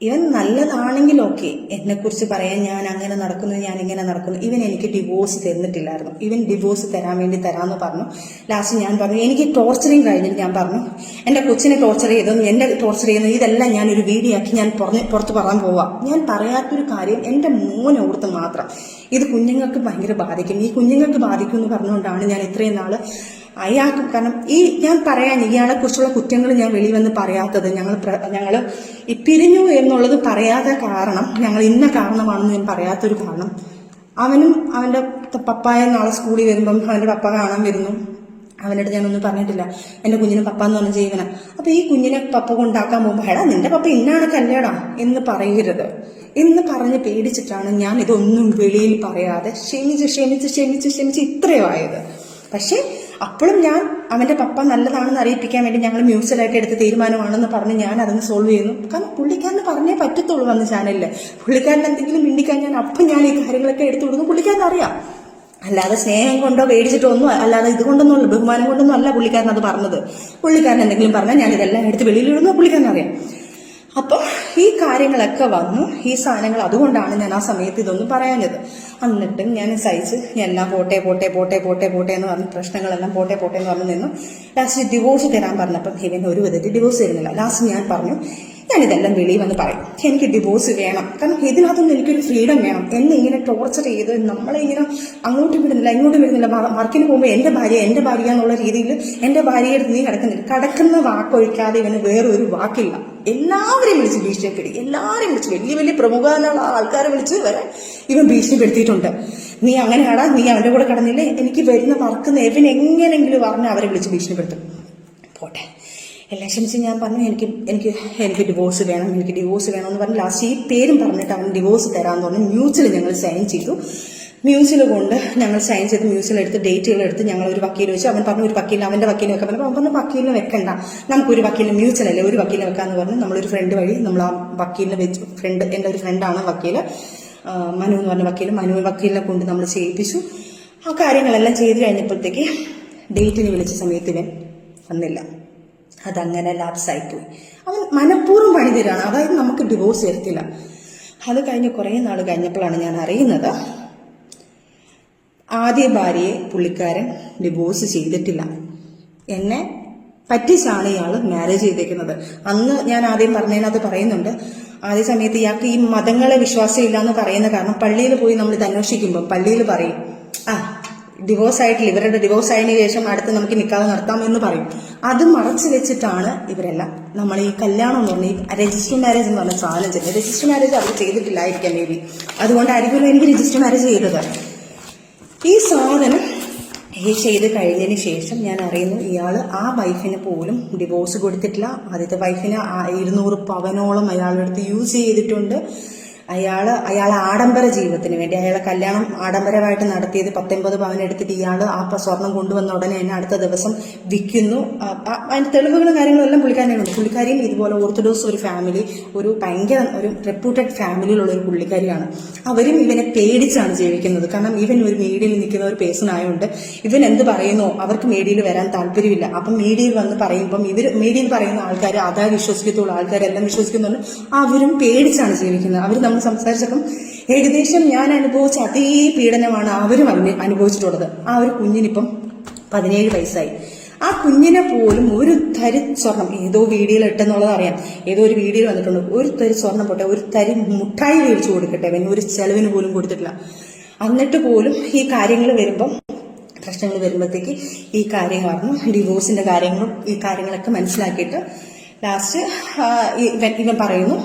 ഇവൻ നല്ലതാണെങ്കിൽ ഓക്കെ, എന്നെക്കുറിച്ച് പറയാൻ ഞാൻ അങ്ങനെ നടക്കുന്നു, ഞാൻ ഇങ്ങനെ നടക്കുന്നു. ഇവൻ എനിക്ക് ഡിവോഴ്സ് തന്നിട്ടില്ലായിരുന്നു. ഇവൻ ഡിവോഴ്സ് തരാമെന്ന് പറഞ്ഞു. ലാസ്റ്റ് ഞാൻ പറഞ്ഞു എനിക്ക് ടോർച്ചറിങ് കഴിഞ്ഞിട്ട് ഞാൻ പറഞ്ഞു എൻ്റെ കൊച്ചിനെ ടോർച്ചർ ചെയ്തതും എന്നെ ടോർച്ചർ ചെയ്യുന്നത് ഇതെല്ലാം ഞാനൊരു വീഡിയോ ആക്കി ഞാൻ പുറത്ത് പറയാൻ പോവാം. ഞാൻ പറയാത്തൊരു കാര്യം എൻ്റെ മോനോർത്ത് മാത്രം. ഇത് കുഞ്ഞുങ്ങൾക്ക് ഭയങ്കര ബാധിക്കും, ഈ കുഞ്ഞുങ്ങൾക്ക് ബാധിക്കും എന്ന് പറഞ്ഞുകൊണ്ടാണ് ഞാൻ ഇത്രയും നാള് അയാൾക്ക്, കാരണം ഞാൻ പറയാൻ ഇയാളെ കുറിച്ചുള്ള കുറ്റങ്ങൾ ഞാൻ വെളി വന്ന് പറയാത്തത്, ഞങ്ങൾ ഈ പിരിഞ്ഞു എന്നുള്ളത് പറയാത്ത കാരണം, ഞങ്ങൾ ഇന്ന കാരണമാണെന്ന് ഞാൻ പറയാത്തൊരു കാരണം, അവനും അവൻ്റെ പപ്പായ നാളെ സ്കൂളിൽ വരുമ്പം അവൻ്റെ പപ്പ കാണാൻ വരുന്നു. അവനോട് ഞാനൊന്നും പറഞ്ഞിട്ടില്ല, എൻ്റെ കുഞ്ഞിന് പപ്പ എന്ന് പറഞ്ഞ ജീവന. അപ്പൊ ഈ കുഞ്ഞിനെ പപ്പ കൊണ്ടാക്കാൻ പോകുമ്പോൾ എടാ നിന്റെ പപ്പ ഇന്നാണ് കല്യാടാ എന്ന് പറയരുത് എന്ന് പറഞ്ഞ് പേടിച്ചിട്ടാണ് ഞാൻ ഇതൊന്നും വെളിയിൽ പറയാതെ ക്ഷമിച്ച് ഇത്രയോ ആയത്. പക്ഷെ അപ്പോഴും ഞാൻ അവൻ്റെ പപ്പ നല്ലതാണെന്ന് അറിയിപ്പിക്കാൻ വേണ്ടി ഞങ്ങൾ മ്യൂച്വലായിട്ട് എടുത്ത തീരുമാനമാണെന്ന് പറഞ്ഞ് ഞാൻ അതൊന്ന് സോൾവ് ചെയ്യുന്നു. കാരണം പുള്ളിക്കാരന് പറഞ്ഞേ പറ്റത്തുള്ളൂ വന്ന ചാനലിൽ. പുള്ളിക്കാരൻ എന്തെങ്കിലും മിണ്ടിക്കാൻ ഞാൻ ഈ കാര്യങ്ങളൊക്കെ എടുത്തു കൊടുക്കും. പുള്ളിക്കാരൻ അറിയാം, അല്ലാതെ സ്നേഹം കൊണ്ടോ പേടിച്ചിട്ടോ ഒന്നും, അല്ലാതെ ഇതുകൊണ്ടൊന്നും ബഹുമാനം കൊണ്ടൊന്നും അല്ല പുള്ളിക്കാരൻ അത് പറഞ്ഞത്. പുള്ളിക്കാരൻ എന്തെങ്കിലും പറഞ്ഞാൽ ഞാൻ ഇതെല്ലാം എടുത്ത് വെളിയിലിടുന്നു, പുള്ളിക്കാരൻ അറിയാം. അപ്പം ഈ കാര്യങ്ങളൊക്കെ വന്നു, ഈ സാധനങ്ങൾ, അതുകൊണ്ടാണ് ഞാൻ ആ സമയത്ത് ഇതൊന്നും പറയാഞ്ഞത്. എന്നിട്ടും ഞാൻ സഹിച്ച് എല്ലാം പോട്ടെ എന്ന് പറഞ്ഞ് പ്രശ്നങ്ങളെല്ലാം പോട്ടെ എന്ന് പറഞ്ഞു നിന്നു. ലാസ്റ്റ് ഡിവോഴ്സ് തരാൻ പറഞ്ഞപ്പം ഇവൻ ഒരു വിധത്തിൽ ഡിവോഴ്സ് തരുന്നില്ല. ലാസ്റ്റ് ഞാൻ പറഞ്ഞു ഞാനിതെല്ലാം വെളിയിൽ വന്ന് പറയും, എനിക്ക് ഡിവോഴ്സ് വേണം. കാരണം ഇതിനകത്തൊന്നും എനിക്കൊരു ഫ്രീഡം വേണം. എന്നെ ഇങ്ങനെ ടോർച്ചർ ചെയ്ത് നമ്മളെ ഇങ്ങനെ അങ്ങോട്ടും വിടുന്നില്ല ഇങ്ങോട്ടും വിടുന്നില്ല. വർക്കിന് പോകുമ്പോൾ എൻ്റെ ഭാര്യ എന്നുള്ള രീതിയിൽ എൻ്റെ ഭാര്യയുടെ അടുത്ത് നീ കിടക്കുന്നില്ല. കിടക്കുന്ന വാക്കൊഴിക്കാതെ ഇവന് വേറൊരു വാക്കില്ല. എല്ലാവരെയും വിളിച്ച് ഭീഷണിപ്പെടുത്തി, എല്ലാവരെയും വിളിച്ച് വലിയ വലിയ പ്രമുഖമായ ആൾക്കാരെ വിളിച്ച് വരെ ഇവൻ ഭീഷണിപ്പെടുത്തിയിട്ടുണ്ട്. നീ അങ്ങനെയാടാ, നീ അവൻ്റെ കൂടെ കിടന്നില്ലേ, എനിക്ക് വരുന്ന വർക്കുന്ന ഇവൻ എങ്ങനെയെങ്കിലും പറഞ്ഞ് അവരെ വിളിച്ച് ഭീഷണിപ്പെടുത്തും. പോട്ടെ, എല്ലാം ക്ഷമിച്ച് ഞാൻ പറഞ്ഞു എനിക്ക് ഡിവോഴ്സ് വേണം എന്ന് പറഞ്ഞ് ലാസ്റ്റ് ഈ പേരും പറഞ്ഞിട്ട് അവൻ ഡിവോഴ്സ് തരാമെന്ന് പറഞ്ഞ് മ്യൂച്വൽ ഞങ്ങൾ സൈൻ ചെയ്തു. മ്യൂച്വൽ കൊണ്ട് ഞങ്ങൾ സൈൻ ചെയ്ത് മ്യൂച്വൽ എടുത്ത് ഡേറ്റുകളെടുത്ത് ഞങ്ങൾ ഒരു വക്കീൽ വെച്ചു. അവൻ പറഞ്ഞു ഒരു വക്കീലിന്, അവൻ്റെ വക്കീലിനെ വെക്കാൻ പറഞ്ഞു. അവൻ പറഞ്ഞു വക്കീലിനെ വെക്കണ്ട, നമുക്കൊരു വക്കീലിന് മ്യൂച്വൽ അല്ലേ ഒരു വക്കീലിനെ വെക്കാന്ന് പറഞ്ഞ് നമ്മളൊരു ഫ്രണ്ട് വഴി നമ്മൾ ആ വക്കീലിനെ വെച്ചു. എൻ്റെ ഒരു ഫ്രണ്ടാണ് വക്കീൽ, മനു എന്ന് പറഞ്ഞ വക്കീലിനെ കൊണ്ട് നമ്മൾ ചെയ്യിപ്പിച്ചു. ആ കാര്യങ്ങളെല്ലാം ചെയ്ത് കഴിഞ്ഞപ്പോഴത്തേക്ക് ഡേറ്റിന് വിളിച്ച സമയത്ത് ഇവൻ വന്നില്ല. അതങ്ങനെ ലാപ്സായിപ്പോയി. അവൻ മനഃപൂർവ്വം പണി തരാണ്, അതായത് നമുക്ക് ഡിവോഴ്സ് തരത്തില്ല. അത് കഴിഞ്ഞ് കുറേ നാൾ കഴിഞ്ഞപ്പോഴാണ് ഞാൻ അറിയുന്നത് ആദ്യ ഭാര്യയെ പുള്ളിക്കാരൻ ഡിവോഴ്സ് ചെയ്തിട്ടില്ല. എന്നെ പറ്റിച്ചാണ് ഇയാൾ മാരേജ് ചെയ്തേക്കുന്നത്. അന്ന് ഞാൻ ആദ്യം പറഞ്ഞതിനകത്ത് പറയുന്നുണ്ട്, ആദ്യ സമയത്ത് ഇയാൾക്ക് ഈ മതങ്ങളെ വിശ്വാസമില്ല എന്ന് പറയുന്ന കാരണം പള്ളിയിൽ പോയി നമ്മൾ ഇത് അന്വേഷിക്കുമ്പോൾ പള്ളിയിൽ പറയും ഡിവോഴ്സ് ആയിട്ടില്ല, ഇവരുടെ ഡിവോഴ്സ് ആയതിനു ശേഷം അടുത്ത് നമുക്ക് നിക്കാതെ നടത്താമെന്ന് പറയും. അത് മറച്ചു വെച്ചിട്ടാണ് ഇവരെല്ലാം നമ്മൾ ഈ കല്യാണം എന്ന് പറഞ്ഞ ഈ രജിസ്റ്റർ മാരേജ് എന്ന് പറഞ്ഞ സാധനം ചെയ്യുന്നത്. രജിസ്റ്റർ മാരേജ് അവർ ചെയ്തിട്ടില്ലായിരിക്കാം മേ ബി, അതുകൊണ്ടായിരിക്കുമല്ലോ എനിക്ക് രജിസ്റ്റർ മാരേജ് ചെയ്തത്. ഈ സാധനം ചെയ്ത് കഴിഞ്ഞതിന് ശേഷം ഞാൻ അറിയുന്നു ഇയാൾ ആ വൈഫിന് പോലും ഡിവോഴ്സ് കൊടുത്തിട്ടില്ല. ആദ്യത്തെ വൈഫിന് 200 പവനോളം അയാളുടെ അടുത്ത് യൂസ് ചെയ്തിട്ടുണ്ട്. അയാൾ ആഡംബര ജീവിതത്തിന് വേണ്ടി അയാളെ കല്യാണം ആഡംബരമായിട്ട് നടത്തിയത് 19 പവൻ എടുത്തിട്ട് ഇയാൾ ആ സ്വർണം കൊണ്ടുവന്ന ഉടനെ തന്നെ അടുത്ത ദിവസം വിൽക്കുന്നു. അതിന്റെ തെളിവുകളും കാര്യങ്ങളും എല്ലാം പുള്ളിക്കാരിയുണ്ട്. പുള്ളിക്കാരിയും ഇതുപോലെ ഓർത്തഡോക്സ് ഒരു ഫാമിലി, ഒരു ഭയങ്കര ഒരു റെപ്യൂട്ടഡ് ഫാമിലിയിലുള്ള ഒരു പുള്ളിക്കാരിയാണ്. അവരും ഇവനെ പേടിച്ചാണ് ജീവിക്കുന്നത്. കാരണം ഇവൻ ഒരു മീഡിയയിൽ നിൽക്കുന്ന ഒരു പേഴ്സൺ ആയതുകൊണ്ട് ഇവൻ എന്ത് പറയുന്നോ അവർക്ക് മീഡിയയിൽ വരാൻ താല്പര്യമില്ല. അപ്പം മീഡിയയിൽ വന്ന് പറയുമ്പം ഇവർ മീഡിയയിൽ പറയുന്ന ആൾക്കാർ അതാ വിശ്വസിക്കത്തുള്ളൂ, ആൾക്കാരെല്ലാം വിശ്വസിക്കുന്നുണ്ട്. അവരും പേടിച്ചാണ് ജീവിക്കുന്നത്. അവർ സംസാരിച്ചപ്പം ഏകദേശം ഞാൻ അനുഭവിച്ച അതേ പീഡനമാണ് അവരും അനുഭവിച്ചിട്ടുള്ളത്. ആ ഒരു കുഞ്ഞിനിപ്പം 17 വയസ്സായി. ആ കുഞ്ഞിനെ പോലും ഒരു തരി സ്വർണം, ഏതോ വീഡിയോയിൽ ഇട്ടെന്നുള്ളത് അറിയാം, ഏതോ ഒരു വീഡിയോയിൽ വന്നിട്ടുണ്ട്, ഒരു തരി സ്വർണം പോട്ടെ, ഒരു തരി മുട്ടായി മേടിച്ചു കൊടുക്കട്ടെ, അവന് ഒരു ചെലവിന് പോലും കൊടുത്തിട്ടില്ല. എന്നിട്ട് പോലും ഈ കാര്യങ്ങൾ വരുമ്പം പ്രശ്നങ്ങൾ വരുമ്പോഴത്തേക്ക് ഈ കാര്യങ്ങൾ പറഞ്ഞു ഡിവോഴ്സിന്റെ കാര്യങ്ങളും ഈ കാര്യങ്ങളൊക്കെ മനസ്സിലാക്കിയിട്ട് ലാസ്റ്റ് ഇവൻ പറയുന്നു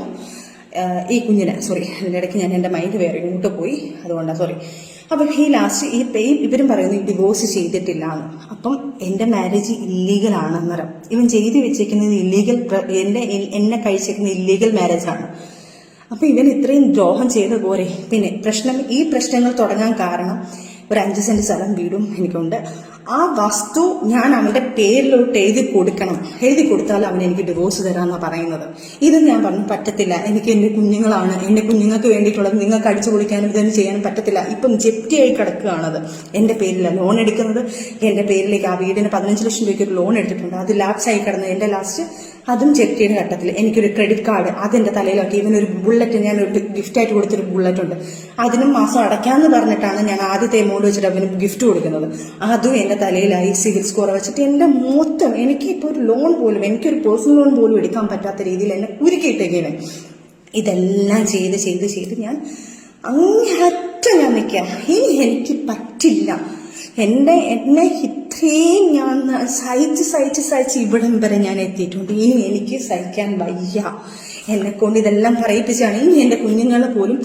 ഈ കുഞ്ഞിനെ അതിൻ്റെ ഇടയ്ക്ക് ഞാൻ എൻ്റെ മൈൻഡ് വേറെ ഇങ്ങോട്ട് പോയി, അതുകൊണ്ടാണ് അപ്പം ഈ ലാസ്റ്റ് ഇവരും പറയുന്നു ഈ ഡിവോഴ്സ് ചെയ്തിട്ടില്ല എന്ന്. അപ്പം എൻ്റെ മാരേജ് ഇല്ലീഗലാണ് അന്നേരം ഇവൻ ചെയ്ത് വെച്ചേക്കുന്നത് ഇല്ലീഗൽ, എന്നെ കഴിച്ചേക്കുന്ന ഇല്ലീഗൽ മാരേജാണ്. അപ്പം ഇവൻ ഇത്രയും ദ്രോഹം ചെയ്ത പോരെ. പിന്നെ ഈ പ്രശ്നങ്ങൾ തുടങ്ങാൻ കാരണം ഒരു 5 സെന്റ് സ്ഥലം വീടും എനിക്കുണ്ട്. ആ വസ്തു ഞാൻ അവന്റെ പേരിലോട്ട് എഴുതി കൊടുത്താൽ അവൻ എനിക്ക് ഡിവോഴ്സ് തരാമെന്നാണ് പറയുന്നത്. ഇത് ഞാൻ പറഞ്ഞു പറ്റത്തില്ല, എനിക്ക് എൻ്റെ കുഞ്ഞുങ്ങളാണ്, എൻ്റെ കുഞ്ഞുങ്ങൾക്ക് വേണ്ടിയിട്ടുള്ളത് നിങ്ങൾക്ക് അടിച്ചു പൊളിക്കാനും ഇതൊന്നും ചെയ്യാനും പറ്റത്തില്ല. ഇപ്പം ജപ്തിയായി കിടക്കുകയാണത്. എൻ്റെ പേരിലാണ് ലോൺ എടുക്കുന്നത്, എൻ്റെ പേരിലേക്ക് ആ വീടിന് 15 ലക്ഷം രൂപയ്ക്ക് ഒരു ലോൺ എടുത്തിട്ടുണ്ട്. അത് ലാപ്സായി കിടന്നത് എൻ്റെ ലാസ്റ്റ് അതും ജപ്തിയുടെ ഘട്ടത്തിൽ എനിക്കൊരു ക്രെഡിറ്റ് കാർഡ് അതെന്റെ തലയിലാക്കി. ഇവനൊരു ബുള്ളറ്റ്, ഞാൻ ഒരു ഗിഫ്റ്റായിട്ട് കൊടുത്തൊരു ബുള്ളറ്റ് ഉണ്ട്, അതിനും മാസം അടയ്ക്കാമെന്ന് പറഞ്ഞിട്ടാണ് ഞാൻ ആദ്യത്തെ എമൗണ്ട് വെച്ചിട്ട് അവന് ഗിഫ്റ്റ് കൊടുക്കുന്നത്. അതും എൻ്റെ തലയിലായി സിവിൽ സ്കോർ വെച്ചിട്ട് എൻ്റെ മൊത്തം എനിക്ക് ഇപ്പോൾ ഒരു ലോൺ പോലും, എനിക്കൊരു പേഴ്സണൽ ലോൺ പോലും എടുക്കാൻ പറ്റാത്ത രീതിയിൽ എന്നെ കുരുക്കിയിട്ടേക്കാണ്. ഇതെല്ലാം ചെയ്ത് ഞാൻ അങ്ങേയറ്റം ഞാൻ നിൽക്കാം. ഇനി എനിക്ക് പറ്റില്ല, എന്നെ ഇത്രയും ഞാൻ സഹിച്ച് ഇവിടം വരെ ഞാൻ എത്തിയിട്ടുണ്ട്. ഇനി എനിക്ക് സഹിക്കാൻ വയ്യ. എന്നെ കൊണ്ട് ഇതെല്ലാം പറയിപ്പിച്ചാണ്. ഇനി എൻ്റെ കുഞ്ഞുങ്ങളെ പോലും,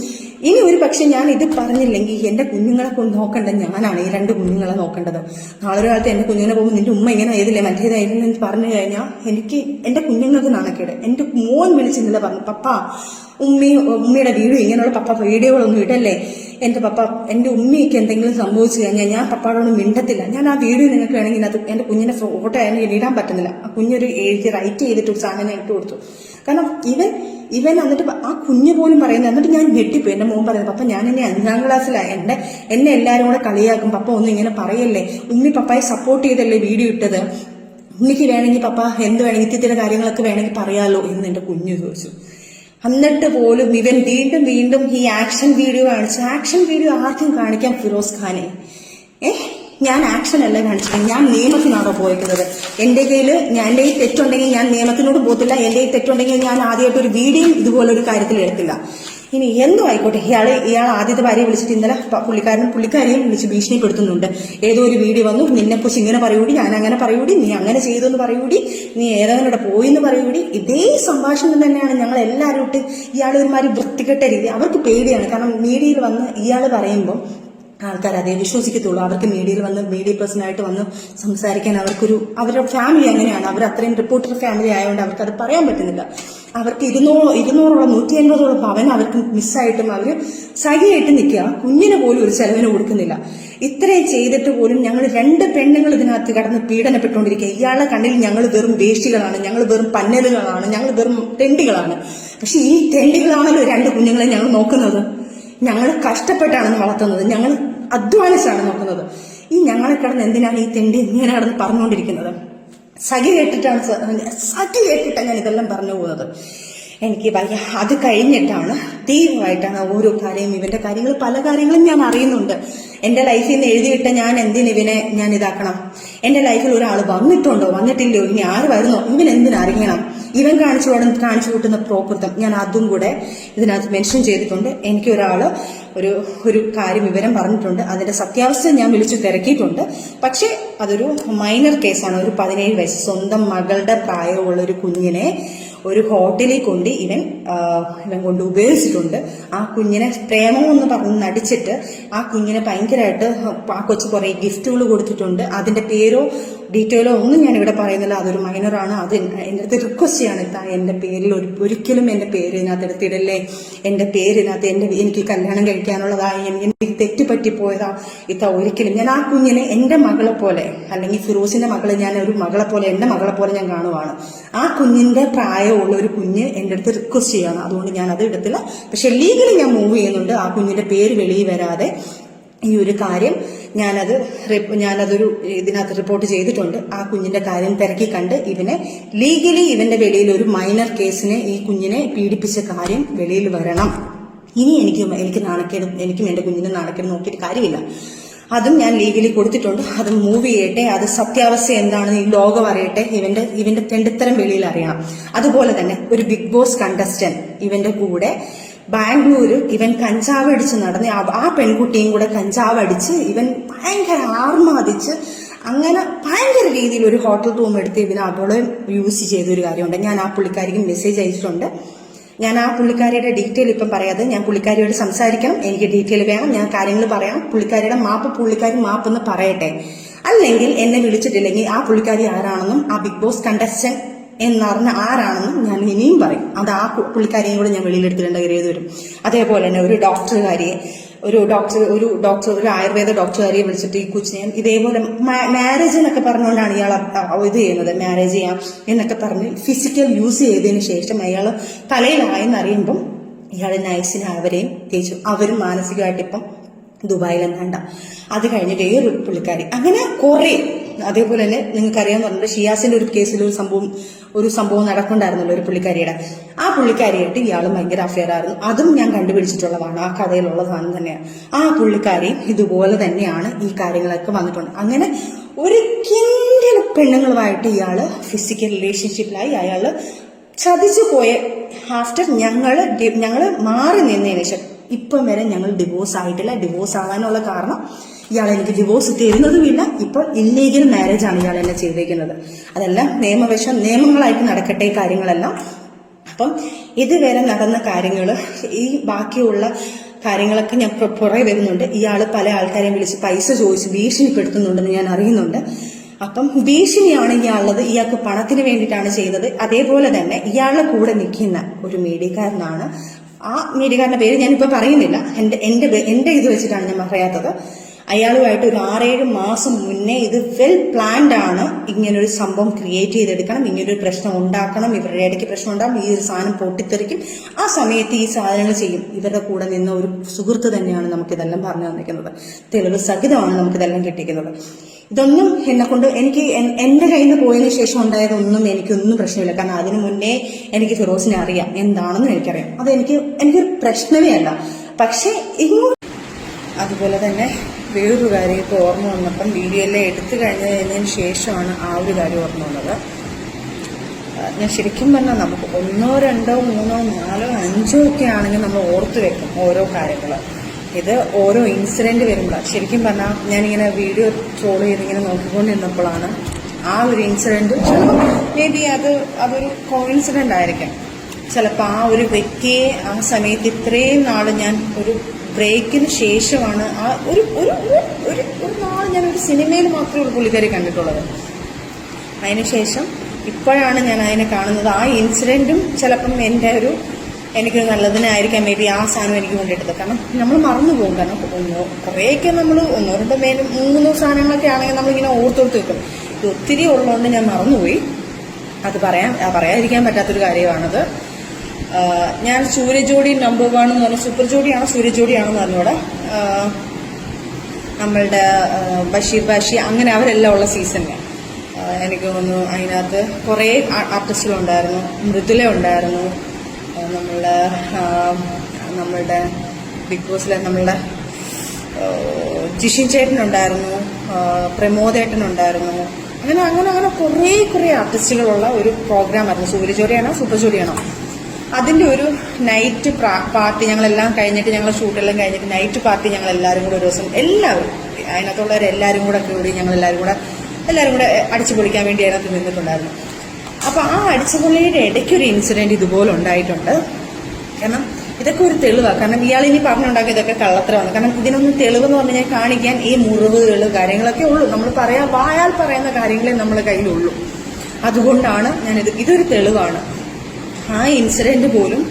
ഇനി ഒരു പക്ഷെ ഞാൻ ഇത് പറഞ്ഞില്ലെങ്കിൽ എൻ്റെ കുഞ്ഞുങ്ങളെ കൊണ്ട് നോക്കേണ്ടത് ഞാനാണ്, ഈ 2 കുഞ്ഞുങ്ങളെ നോക്കേണ്ടത്. നാളെ ഒരു കാലത്ത് എൻ്റെ കുഞ്ഞുങ്ങളെ പോകുമ്പോൾ നിന്റെ ഉമ്മ ഇങ്ങനെ ആയതില്ലേ മറ്റേതായിരുന്നു എന്ന് പറഞ്ഞു കഴിഞ്ഞാൽ എനിക്ക് എൻ്റെ കുഞ്ഞുങ്ങൾക്ക് നാണക്കേട്. എൻ്റെ മോൻ വിളിച്ചിരുന്നില്ല പറഞ്ഞു, പപ്പ ഉമ്മയുടെ വീഡിയോ, ഇങ്ങനെയുള്ള പപ്പ വീഡിയോകളൊന്നും ഇടല്ലേ, എൻ്റെ ഉമ്മയ്ക്ക് എന്തെങ്കിലും സംഭവിച്ചു കഴിഞ്ഞാൽ ഞാൻ പപ്പാടോട് മിണ്ടത്തില്ല. ഞാൻ ആ വീഡിയോ നിങ്ങൾക്ക് വേണമെങ്കിൽ അത് എൻ്റെ കുഞ്ഞിന്റെ ഫോട്ടോ ആയാലും ഇടാൻ പറ്റുന്നില്ല. ആ കുഞ്ഞൊരു റൈറ്റ് ചെയ്തിട്ട് ഒരു സാധനം ഇട്ട് കൊടുത്തു. കാരണം ഇവൻ എന്നിട്ട് ആ കുഞ്ഞ് പോലും പറയുന്നത്, എന്നിട്ട് ഞാൻ ഞെട്ടിപ്പോയി. എൻ്റെ മോൻ പറയുന്നത്, പപ്പ ഞാൻ എന്നെ 5ാം ക്ലാസ്സിലായി, എന്നെ എല്ലാവരും കൂടെ കളിയാക്കും, പപ്പ ഒന്നും ഇങ്ങനെ പറയല്ലേ, ഉമ്മി പപ്പായെ സപ്പോർട്ട് ചെയ്തല്ലേ വീഡിയോ ഇട്ടത്, ഉമ്മിക്ക് വേണമെങ്കിൽ പപ്പ എന്ത് വേണമെങ്കിൽ ഇത്തിരി കാര്യങ്ങളൊക്കെ വേണമെങ്കിൽ പറയാലോ എന്ന് എൻ്റെ കുഞ്ഞ് ചോദിച്ചു. എന്നിട്ട് പോലും ഇവൻ വീണ്ടും ഈ ആക്ഷൻ വീഡിയോ കാണിച്ചു. ആക്ഷൻ വീഡിയോ ആദ്യം കാണിക്കാൻ ഫിറോസ് ഖാനെ ഞാൻ ആക്ഷൻ അല്ല കാണിച്ചിരിക്കുന്നത്, ഞാൻ നിയമത്തിനാണോ പോയിരിക്കുന്നത്. എൻ്റെ കയ്യിൽ തെറ്റുണ്ടെങ്കിൽ ഞാൻ നിയമത്തിനോട് പോകത്തില്ല. എൻ്റെ തെറ്റുണ്ടെങ്കിൽ ഞാൻ ആദ്യമായിട്ട് ഒരു വീഡിയോ ഇതുപോലൊരു കാര്യത്തിൽ എടുത്തില്ല. ഇനി എന്തോ ആയിക്കോട്ടെ, ഇയാൾ ആദ്യത്തെ ഭാര്യയെ വിളിച്ചിട്ട് ഇന്നലെ പുള്ളിക്കാരിയും വിളിച്ച് ഭീഷണിപ്പെടുത്തുന്നുണ്ട്. ഏതോ ഒരു വീഡിയോ വന്നു, നിന്നെക്കുറിച്ച് ഇങ്ങനെ പറയൂടി, ഞാൻ അങ്ങനെ പറയൂടി, നീ അങ്ങനെ ചെയ്തു എന്ന് പറയൂടി, നീ ഏതെങ്കിലും പോയി എന്ന് പറയൂടി. ഇതേ സംഭാഷണം തന്നെയാണ് ഞങ്ങൾ എല്ലാവരും ഇട്ട് ഇയാൾ ഒരുമാതിരി വൃത്തികെട്ട രീതി. അവർക്ക് പേടിയാണ്, കാരണം മീഡിയയിൽ വന്ന് ഇയാൾ പറയുമ്പോൾ ആൾക്കാർ അതേ വിശ്വസിക്കത്തുള്ളൂ. അവർക്ക് മീഡിയയിൽ വന്ന് മീഡിയ പേഴ്സണായിട്ട് വന്ന് സംസാരിക്കാൻ അവരുടെ ഫാമിലി അങ്ങനെയാണ്. അവർ അത്രയും റിപ്പോർട്ടർ ഫാമിലി ആയതുകൊണ്ട് അവർക്ക് അത് പറയാൻ പറ്റുന്നില്ല. അവർക്ക് 200 150 പവൻ അവർക്ക് മിസ്സായിട്ടും അവർ സഹിയായിട്ട് നിൽക്കുക. കുഞ്ഞിന് പോലും ഒരു ചെലവിന് കൊടുക്കുന്നില്ല. ഇത്രയും ചെയ്തിട്ട് പോലും ഞങ്ങൾ 2 പെണ്ണുങ്ങൾ ഇതിനകത്ത് കടന്ന് പീഡനപ്പെട്ടുകൊണ്ടിരിക്കുക. ഇയാളുടെ കണ്ണിൽ ഞങ്ങൾ വെറും വേഷ്ടികളാണ്, ഞങ്ങൾ വെറും പന്നലുകളാണ്, ഞങ്ങൾ വെറും തെണ്ടികളാണ്. പക്ഷെ ഈ തെണ്ടികളാണല്ലോ 2 കുഞ്ഞുങ്ങളെ ഞങ്ങൾ നോക്കുന്നത്. ഞങ്ങൾ കഷ്ടപ്പെട്ടാണ് വളർത്തുന്നത്, ഞങ്ങൾ അധ്വാനിച്ചാണ് നോക്കുന്നത്. ഈ ഞങ്ങളെ കിടന്ന് എന്തിനാണ് ഈ തെണ്ടി ഇങ്ങനെ കിടന്ന് പറഞ്ഞുകൊണ്ടിരിക്കുന്നത്? സഖി കേട്ടിട്ടാണ് ഞാൻ ഇതെല്ലാം പറഞ്ഞു പോകുന്നത്. എനിക്ക് വയ്യ. അത് കഴിഞ്ഞിട്ടാണ് തീവ്രമായിട്ടാണ് ഓരോ കാര്യം, ഇവന്റെ കാര്യങ്ങൾ പല കാര്യങ്ങളും ഞാൻ അറിയുന്നുണ്ട്. എന്റെ ലൈഫിൽ നിന്ന് എഴുതിയിട്ട ഞാൻ എന്തിനിവനെ ഞാൻ ഇതാക്കണം? എന്റെ ലൈഫിൽ ഒരാൾ വന്നിട്ടുണ്ടോ വന്നിട്ടില്ലയോ, ഇനി ആര് വരുന്നോ, ഇവൻ എന്തിനറിയണം? ഇവൻ കാണിച്ചു കൂട്ടുന്ന പ്രോകൃതം ഞാൻ അതും കൂടെ ഇതിനകത്ത് മെൻഷൻ ചെയ്തിട്ടുണ്ട്. എനിക്ക് ഒരാള് ഒരു കാര്യം വിവരം പറഞ്ഞിട്ടുണ്ട്. അതിന്റെ സത്യാവസ്ഥ ഞാൻ വിളിച്ചു തിരക്കിയിട്ടുണ്ട്. പക്ഷെ അതൊരു മൈനർ കേസാണ്. ഒരു 17 വയസ്സ് സ്വന്തം മകളുടെ പ്രായമുള്ള ഒരു കുഞ്ഞിനെ ഒരു ഹോട്ടലിൽ കൊണ്ട് ഇവൻ കൊണ്ട് ഉപയോഗിച്ചിട്ടുണ്ട്. ആ കുഞ്ഞിനെ പ്രേമമെന്ന് പറഞ്ഞ് നടിച്ചിട്ട് ആ കുഞ്ഞിനെ ഭയങ്കരമായിട്ട് ആ കൊച്ചു കുറെ ഗിഫ്റ്റുകൾ കൊടുത്തിട്ടുണ്ട്. അതിന്റെ പേരോ ഡീറ്റെയിലോ ഒന്നും ഞാൻ ഇവിടെ പറയുന്നില്ല. അതൊരു മൈനറാണ്. അത് എൻ്റെ അടുത്ത് റിക്വസ്റ്റ് ചെയ്യാണ്, എന്റെ പേരിൽ ഒരിക്കലും എന്റെ പേര് ഇതിനകത്ത് എടുത്തിടല്ലേ. എന്റെ പേരിനകത്ത് എനിക്ക് കല്യാണം കഴിക്കാനുള്ളതായി എനിക്ക് തെറ്റുപറ്റിപ്പോയതാ. ഒരിക്കലും ഞാൻ ആ കുഞ്ഞിനെ എന്റെ മകളെ പോലെ, അല്ലെങ്കിൽ ഫിറോസിന്റെ മകളെ ഞാൻ ഒരു മകളെ പോലെ, എന്റെ മകളെ പോലെ ഞാൻ കാണുവാണ്. ആ കുഞ്ഞിന്റെ പ്രായമുള്ള ഒരു കുഞ്ഞ് എന്റെ അടുത്ത് റിക്വസ്റ്റ് ചെയ്യാണ്. അതുകൊണ്ട് ഞാൻ അത് എടുത്തില്ല. പക്ഷെ ലീഗലി ഞാൻ മൂവ് ചെയ്യുന്നുണ്ട്. ആ കുഞ്ഞിന്റെ പേര് വെളിയിൽ വരാതെ ഈ ഒരു കാര്യം ഞാനതൊരു ഇതിനകത്ത് റിപ്പോർട്ട് ചെയ്തിട്ടുണ്ട്. ആ കുഞ്ഞിന്റെ കാര്യം തിരക്കി കണ്ട് ലീഗലി ഇവന്റെ വെളിയിൽ ഒരു മൈനർ കേസിനെ ഈ കുഞ്ഞിനെ പീഡിപ്പിച്ച കാര്യം വെളിയിൽ വരണം. ഇനി എനിക്ക് നാണക്കേട്, എനിക്കും എന്റെ കുഞ്ഞിനെ നാണക്കേട് നോക്കിയിട്ട് കാര്യമില്ല. അതും ഞാൻ ലീഗലി കൊടുത്തിട്ടുണ്ട്. അത് മൂവ് ചെയ്യട്ടെ. അത് സത്യാവസ്ഥ എന്താണെന്ന് ഈ ലോകം അറിയട്ടെ. ഇവന്റെ തെണ്ടിത്തരം വെളിയിൽ അറിയണം. അതുപോലെ തന്നെ ഒരു ബിഗ് ബോസ് കണ്ടസ്റ്റന്റ് ഇവന്റെ കൂടെ ബാംഗ്ലൂര് ഇവൻ കഞ്ചാവ് അടിച്ച് നടന്ന് ആ പെൺകുട്ടിയും കൂടെ കഞ്ചാവ് അടിച്ച് ഇവൻ ഭയങ്കര ആർമാദിച്ച് അങ്ങനെ ഭയങ്കര രീതിയിൽ ഒരു ഹോട്ടൽ റൂം എടുത്ത് അവളെ യൂസ് ചെയ്തൊരു കാര്യമുണ്ട്. ഞാൻ ആ പുള്ളിക്കാരിക്ക് മെസ്സേജ് അയച്ചിട്ടുണ്ട്. ഞാൻ ആ പുള്ളിക്കാരിയുടെ ഡീറ്റെയിൽ ഇപ്പം പറയാതെ ഞാൻ പുള്ളിക്കാരിയോട് സംസാരിക്കണം. എനിക്ക് ഡീറ്റെയിൽ വേണം. ഞാൻ കാര്യങ്ങൾ പറയാം. പുള്ളിക്കാരിയുടെ പുള്ളിക്കാരി മാപ്പെന്ന് പറയട്ടെ. അല്ലെങ്കിൽ എന്നെ വിളിച്ചിട്ടില്ലെങ്കിൽ ആ പുള്ളിക്കാരി ആരാണെന്നും ആ ബിഗ് ബോസ് കണ്ടസ്റ്റന്റ് എന്നറിഞ്ഞ ആരാണെന്നും ഞാൻ ഇനിയും പറയും. അത് ആ പുള്ളിക്കാരിയും കൂടെ ഞാൻ വെളിയിലെടുത്തിട്ടുണ്ട് കരുതി വരും. അതേപോലെ തന്നെ ഒരു ആയുർവേദ ഡോക്ടറുകാരിയെ വിളിച്ചിട്ട് ഈ കൊച്ചിനെ ഇതേപോലെ മാരേജ് എന്നൊക്കെ പറഞ്ഞുകൊണ്ടാണ് ഇയാൾ ഇത് ചെയ്യുന്നത്. മാരേജ് ചെയ്യാം എന്നൊക്കെ പറഞ്ഞ് ഫിസിക്കൽ യൂസ് ചെയ്തതിന് ശേഷം അയാൾ തലയിലായെന്നറിയുമ്പം ഇയാൾ നൈസിന് അവരെയും തേച്ചു. അവരും മാനസികമായിട്ട് ഇപ്പം ദുബായിലെന്നാണ്ട. അത് കഴിഞ്ഞിട്ട് ഒരു പുള്ളിക്കാരി അങ്ങനെ കുറെ. അതേപോലെ തന്നെ നിങ്ങൾക്കറിയാന്ന് പറഞ്ഞിട്ട് ഷിയാസിന്റെ ഒരു കേസിൽ ഒരു സംഭവം നടക്കുന്നുണ്ടായിരുന്നല്ലോ ഒരു പുള്ളിക്കാരിയുടെ. ആ പുള്ളിക്കാരിയായിട്ട് ഇയാളും ഭയങ്കര അഫെയർ ആയിരുന്നു. അതും ഞാൻ കണ്ടുപിടിച്ചിട്ടുള്ളതാണ്. ആ കഥയിലുള്ള സാധനം തന്നെയാണ്. ആ പുള്ളിക്കാരി ഇതുപോലെ തന്നെയാണ് ഈ കാര്യങ്ങളൊക്കെ വന്നിട്ടുണ്ട്. അങ്ങനെ ഒരു കിൻഡിൽ പെണ്ണുങ്ങളുമായിട്ട് ഇയാള് ഫിസിക്കൽ റിലേഷൻഷിപ്പിലായി. അയാള് ചതിച്ചു പോയ ആഫ്റ്റർ ഞങ്ങള് മാറി നിന്നതിന് ശേഷം ഇപ്പം വരെ ഞങ്ങൾ ഡിവോഴ്സ് ആയിട്ടില്ല. ഡിവോഴ്സ് ആകാനുള്ള കാരണം ഇയാൾ എനിക്ക് ഡിവോഴ്സ് തരുന്നതുമില്ല. ഇപ്പോൾ ഇല്ലീഗൽ മാരേജ് ആണ് ഇയാൾ എന്നെ ചെയ്തേക്കുന്നത്. അതെല്ലാം നിയമങ്ങളായിട്ട് നടക്കട്ടെ കാര്യങ്ങളെല്ലാം. അപ്പം ഇതുവരെ നടന്ന കാര്യങ്ങൾ, ഈ ബാക്കിയുള്ള കാര്യങ്ങളൊക്കെ ഞാൻ പുറകെ വരുന്നുണ്ട്. ഇയാൾ പല ആൾക്കാരെയും വിളിച്ച് പൈസ ചോദിച്ച് ഭീഷണിപ്പെടുത്തുന്നുണ്ടെന്ന് ഞാൻ അറിയുന്നുണ്ട്. അപ്പം ഭീഷണിയാണ് ഇയാളുള്ളത്. ഇയാൾക്ക് പണത്തിന് വേണ്ടിയിട്ടാണ് ചെയ്തത്. അതേപോലെ തന്നെ ഇയാളുടെ കൂടെ നിൽക്കുന്ന ഒരു മീഡിയക്കാരനാണ്. ആ മീഡിയക്കാരന്റെ പേര് ഞാനിപ്പോൾ പറയുന്നില്ല. എന്റെ ഇത് വെച്ചിട്ടാണ് ഞാൻ പറയാത്തത്. അയാളുമായിട്ട് ഒരു 6-7 മാസം മുന്നേ ഇത് വെൽ പ്ലാൻഡ് ആണ്. ഇങ്ങനൊരു സംഭവം ക്രിയേറ്റ് ചെയ്തെടുക്കണം, ഇങ്ങനൊരു പ്രശ്നം ഉണ്ടാക്കണം, ഇവരുടെ ഇടയ്ക്ക് പ്രശ്നം ഉണ്ടാകും, ഈ ഒരു സാധനം പൊട്ടിത്തെറിക്കും, ആ സമയത്ത് ഈ സാധനങ്ങൾ ചെയ്യും. ഇവരുടെ കൂടെ നിന്ന ഒരു സുഹൃത്ത് തന്നെയാണ് നമുക്കിതെല്ലാം പറഞ്ഞു തന്നിരിക്കുന്നത്. തെളിവ് സഹിതമാണ് നമുക്കിതെല്ലാം കിട്ടിയിരിക്കുന്നത്. ഇതൊന്നും എന്നെക്കൊണ്ട് എനിക്ക് എന്റെ കയ്യിൽ നിന്ന് പോയതിനു ശേഷം ഉണ്ടായതൊന്നും എനിക്കൊന്നും പ്രശ്നമില്ല. കാരണം അതിനു മുന്നേ എനിക്ക് ഫിറോസിനെ അറിയാം, എന്താണെന്ന് എനിക്കറിയാം. അത് എനിക്കൊരു പ്രശ്നമേ അല്ല. പക്ഷെ അതുപോലെ തന്നെ വേറൊരു കാര്യം ഇപ്പോൾ ഓർമ്മ വന്നപ്പം വീഡിയോ എല്ലാം എടുത്തു കഴിഞ്ഞതിന് ശേഷമാണ് ആ ഒരു കാര്യം ഓർമ്മ വന്നത്. ഞാൻ ശരിക്കും പറഞ്ഞാൽ നമുക്ക് 1, 2, 3, 4, 5 ഒക്കെ ആണെങ്കിൽ നമ്മൾ ഓർത്ത് വെക്കും ഓരോ കാര്യങ്ങൾ. ഇത് ഓരോ ഇൻസിഡന്റ് വരുമ്പോഴാണ് ശരിക്കും പറഞ്ഞാൽ ഞാനിങ്ങനെ വീഡിയോ ട്രോൾ ചെയ്തിങ്ങനെ നോക്കിക്കൊണ്ടിരുന്നപ്പോഴാണ് ആ ഒരു ഇൻസിഡന്റ് ചിലപ്പോൾ മേ ബി അതൊരു കോയിൻസിഡന്റ് ആയിരിക്കാം. ചിലപ്പോൾ ആ ഒരു വ്യക്തിയെ ആ സമയത്ത് ഇത്രയും നാൾ ഞാൻ ഒരു ബ്രേക്കിന് ശേഷമാണ് ആ ഒരു നാൾ ഞാൻ ഒരു സിനിമയിൽ മാത്രമേ ഒരു പുള്ളിക്കാരി കണ്ടിട്ടുള്ളത്. അതിനുശേഷം ഇപ്പോഴാണ് ഞാൻ അതിനെ കാണുന്നത്. ആ ഇൻസിഡന്റും ചിലപ്പം എനിക്ക് നല്ലതിനായിരിക്കാം മേ ബി ആ സാധനം എനിക്ക് കൊണ്ടിട്ടത്. കാരണം നമ്മൾ മറന്നു പോകും. കാരണം കുറേയൊക്കെ നമ്മൾ 1, 2, 3 സാധനങ്ങളൊക്കെ ആണെങ്കിൽ നമ്മളിങ്ങനെ ഓർത്തെടുത്ത് വെക്കും. ഇത് ഒത്തിരി ഉള്ളതുകൊണ്ട് ഞാൻ മറന്നുപോയി. അത് പറയാതിരിക്കാൻ പറ്റാത്തൊരു കാര്യമാണത്. ഞാൻ സൂര്യജോഡി നമ്പർ 1 എന്ന് പറഞ്ഞാൽ സൂപ്പർ ജോഡിയാണോ സൂര്യജോഡിയാണെന്ന് പറഞ്ഞൂടെ, നമ്മളുടെ ബഷീർ ബാഷി അങ്ങനെ അവരെല്ലാം ഉള്ള സീസണിൽ എനിക്ക് തോന്നുന്നു അതിനകത്ത് കുറേ ആർട്ടിസ്റ്റുകളുണ്ടായിരുന്നു. മൃദുല ഉണ്ടായിരുന്നു, നമ്മളുടെ ബിഗ് ബോസിലെ നമ്മളുടെ ജിഷിൻ ചേട്ടനുണ്ടായിരുന്നു, പ്രമോദേട്ടനുണ്ടായിരുന്നു. അങ്ങനെ കുറേ ആർട്ടിസ്റ്റുകളുള്ള ഒരു പ്രോഗ്രാമായിരുന്നു. സൂര്യജോഡിയാണോ സൂപ്പർ ജോഡിയാണോ അതിൻ്റെ ഒരു നൈറ്റ് പാർട്ടി ഞങ്ങളെല്ലാം കഴിഞ്ഞിട്ട്, ഞങ്ങൾ ഷൂട്ടെല്ലാം കഴിഞ്ഞിട്ട് നൈറ്റ് പാർട്ടി ഞങ്ങളെല്ലാവരും കൂടെ ഒരു ദിവസം എല്ലാവരും അതിനകത്തുള്ളവരെല്ലാവരും കൂടെ കൂടി ഞങ്ങളെല്ലാവരും കൂടെ അടിച്ചു പൊളിക്കാൻ വേണ്ടി അതിനകത്ത് നിന്നിട്ടുണ്ടായിരുന്നു. അപ്പോൾ ആ അടിച്ചുപൊളിയുടെ ഇടയ്ക്കൊരു ഇൻസിഡന്റ് ഇതുപോലെ ഉണ്ടായിട്ടുണ്ട്. കാരണം ഇതൊക്കെ ഒരു തെളിവാണ്. കാരണം ഇയാളിനി പറഞ്ഞുണ്ടാക്കി ഇതൊക്കെ കള്ളത്തരമാണ്. കാരണം ഇതിനൊന്നും തെളിവെന്ന് പറഞ്ഞു കഴിഞ്ഞാൽ കാണിക്കാൻ ഈ മുറിവുകൾ കാര്യങ്ങളൊക്കെ ഉള്ളൂ. നമ്മൾ വായാൽ പറയുന്ന കാര്യങ്ങളെ നമ്മുടെ കയ്യിലുള്ളൂ. അതുകൊണ്ടാണ് ഇതൊരു തെളിവാണ്. ആ ഇൻസിഡന്റ് പോലും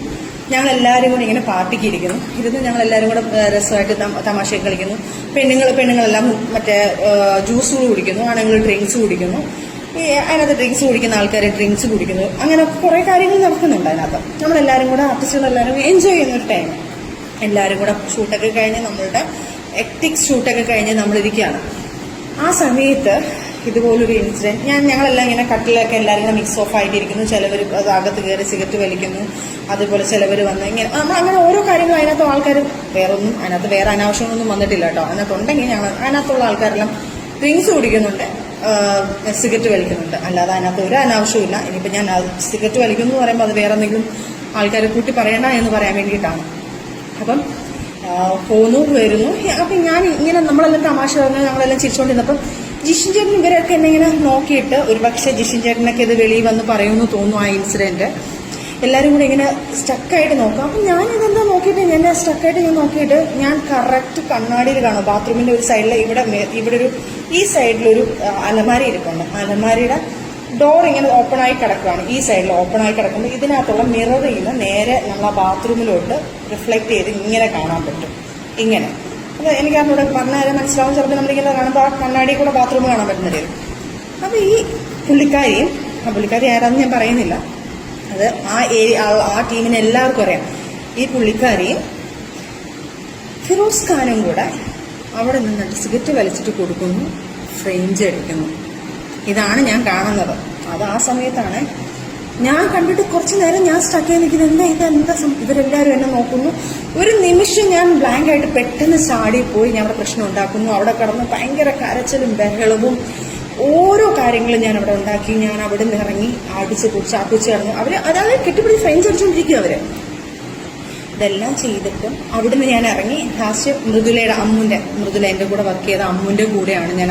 ഞങ്ങളെല്ലാവരും കൂടെ ഇങ്ങനെ പാർട്ടിക്ക് ഇരിക്കുന്നു. ഞങ്ങളെല്ലാവരും കൂടെ രസമായിട്ട് തമാശയൊക്കെ കളിക്കുന്നു. പെണ്ണുങ്ങളെല്ലാം മറ്റേ ജ്യൂസുകൾ കുടിക്കുന്നു, ആണുങ്ങൾ ഡ്രിങ്ക്സ് കുടിക്കുന്നു. അതിനകത്ത് ഡ്രിങ്ക്സ് കുടിക്കുന്ന ആൾക്കാർ ഡ്രിങ്ക്സ് കുടിക്കുന്നു. അങ്ങനെ കുറേ കാര്യങ്ങൾ നടക്കുന്നുണ്ട് അതിനകത്ത്. നമ്മളെല്ലാവരും കൂടെ ആർട്ടിസ്റ്റുകളെല്ലാവരും എൻജോയ് ചെയ്യുന്നൊരു ടൈം. എല്ലാവരും കൂടെ ഷൂട്ടൊക്കെ കഴിഞ്ഞ് നമ്മളുടെ എക്ടിക്സ് ഷൂട്ടൊക്കെ കഴിഞ്ഞ് നമ്മളിരിക്കുകയാണ്. ആ സമയത്ത് ഇതുപോലൊരു ഇൻസിഡന്റ് ഞങ്ങളെല്ലാം ഇങ്ങനെ കട്ടിലൊക്കെ എല്ലാവരും കൂടെ മിക്സ് ഓഫ് ആയിട്ടിരിക്കുന്നു. ചിലവർ അത് അകത്ത് കയറി സിഗരറ്റ് വലിക്കുന്നു. അതുപോലെ ചിലവർ വന്ന് ഇങ്ങനെ അങ്ങനെ ഓരോ കാര്യങ്ങളും അതിനകത്ത് ആൾക്കാർ വേറെ അനാവശ്യങ്ങളൊന്നും വന്നിട്ടില്ല കേട്ടോ. അതിനകത്തുണ്ടെങ്കിൽ അതിനകത്തുള്ള ആൾക്കാരെല്ലാം ഡ്രിങ്ക്സ് കുടിക്കുന്നുണ്ട്, സിഗരറ്റ് വലിക്കുന്നുണ്ട്. അല്ലാതെ അതിനകത്ത് ഒരു അനാവശ്യമില്ല. ഇനിയിപ്പോൾ ഞാൻ സിഗരറ്റ് വലിക്കുന്നു എന്ന് പറയുമ്പോൾ അത് വേറെ എന്തെങ്കിലും ആൾക്കാർ കൂട്ടി പറയണ്ട എന്ന് പറയാൻ വേണ്ടിയിട്ടാണ്. അപ്പം പോന്നു വരുന്നു. അപ്പം ഞാൻ ഇങ്ങനെ നമ്മളെല്ലാം തമാശ പറഞ്ഞ് ഞങ്ങളെല്ലാം ചിരിച്ചുകൊണ്ടിരുന്നപ്പം ജിഷിൻ ചേട്ടൻ ഇവരൊക്കെ എന്നെ ഇങ്ങനെ നോക്കിയിട്ട് ഒരു പക്ഷേ ജിഷിൻ ചേട്ടനൊക്കെ ഇത് വെളിയിൽ വന്ന് പറയുമെന്ന് തോന്നുന്നു. ആ ഇൻസിഡന്റ് എല്ലാവരും കൂടെ ഇങ്ങനെ സ്റ്റക്കായിട്ട് നോക്കാം. അപ്പം ഞാൻ ഇതെന്താ നോക്കിയിട്ട് ഞാൻ സ്റ്റക്കായിട്ട് നോക്കിയിട്ട് ഞാൻ കറക്റ്റ് കണ്ണാടിയിൽ കാണും. ബാത്റൂമിന്റെ ഒരു സൈഡിൽ ഇവിടെ ഈ സൈഡിലൊരു അലമാരി ഇരിപ്പുണ്ട്. അലമാരിയുടെ ഡോർ ഇങ്ങനെ ഓപ്പൺ ആയി കിടക്കുകയാണ്. ഈ സൈഡിൽ ഓപ്പൺ ആയി കിടക്കുമ്പോൾ ഇതിനകത്തുള്ള മിററിൽ നിന്ന് നേരെ നമ്മൾ ആ ബാത്റൂമിലോട്ട് റിഫ്ലക്ട് ചെയ്ത് ഇങ്ങനെ കാണാൻ പറ്റും. ഇങ്ങനെ അപ്പോൾ എനിക്ക് അതിനോട് പറഞ്ഞാൽ മനസ്സിലാവും. ചിലപ്പോൾ നമ്മളിങ്ങനെ കാണുമ്പോൾ ആ കണ്ണാടി കൂടെ ബാത്റൂം കാണാൻ പറ്റുന്നത്. അപ്പോൾ ഈ പുള്ളിക്കാരി ആരാന്ന് ഞാൻ പറയുന്നില്ല. അത് ആ ടീമിന് എല്ലാവർക്കും അറിയാം. ഈ പുള്ളിക്കാരിയും ഫിറോസ് ഖാനും കൂടെ അവിടെ നിന്നിട്ട് സിഗരറ്റ് വലിച്ചിട്ട് കൊടുക്കുന്നു, ഫ്രഞ്ച് അടിക്കുന്നു. ഇതാണ് ഞാൻ കാണുന്നത്. അത് ആ സമയത്താണ് ഞാൻ കണ്ടിട്ട് കുറച്ചു നേരം ഞാൻ സ്റ്റക്കായി നിൽക്കുന്നത്. ഇതെന്താ ഇവരെല്ലാവരും എന്നെ നോക്കുന്നു. ഒരു നിമിഷം ഞാൻ ബ്ലാങ്ക് ആയിട്ട് പെട്ടെന്ന് ചാടി പോയി ഞാൻ അവിടെ പ്രശ്നം ഉണ്ടാക്കുന്നു. അവിടെ കിടന്ന് ഭയങ്കര കരച്ചിലും ബഹളവും ഓരോ കാര്യങ്ങളും ഞാൻ അവിടെ ഉണ്ടാക്കി. ഞാൻ അവിടെ നിന്ന് ഇറങ്ങി അടിച്ച് കുടിച്ച് കിടന്നു. അതായത് കെട്ടിപ്പിടി ഫ്രഞ്ച് അടിച്ചുകൊണ്ടിരിക്കും അവര്. ഇതെല്ലാം ചെയ്തിട്ടും അവിടുന്ന് ഞാൻ ഇറങ്ങി ലാസ്റ്റ് മൃദുല എൻ്റെ കൂടെ വർക്ക് ചെയ്ത അമ്മുന്റെ കൂടെയാണ് ഞാൻ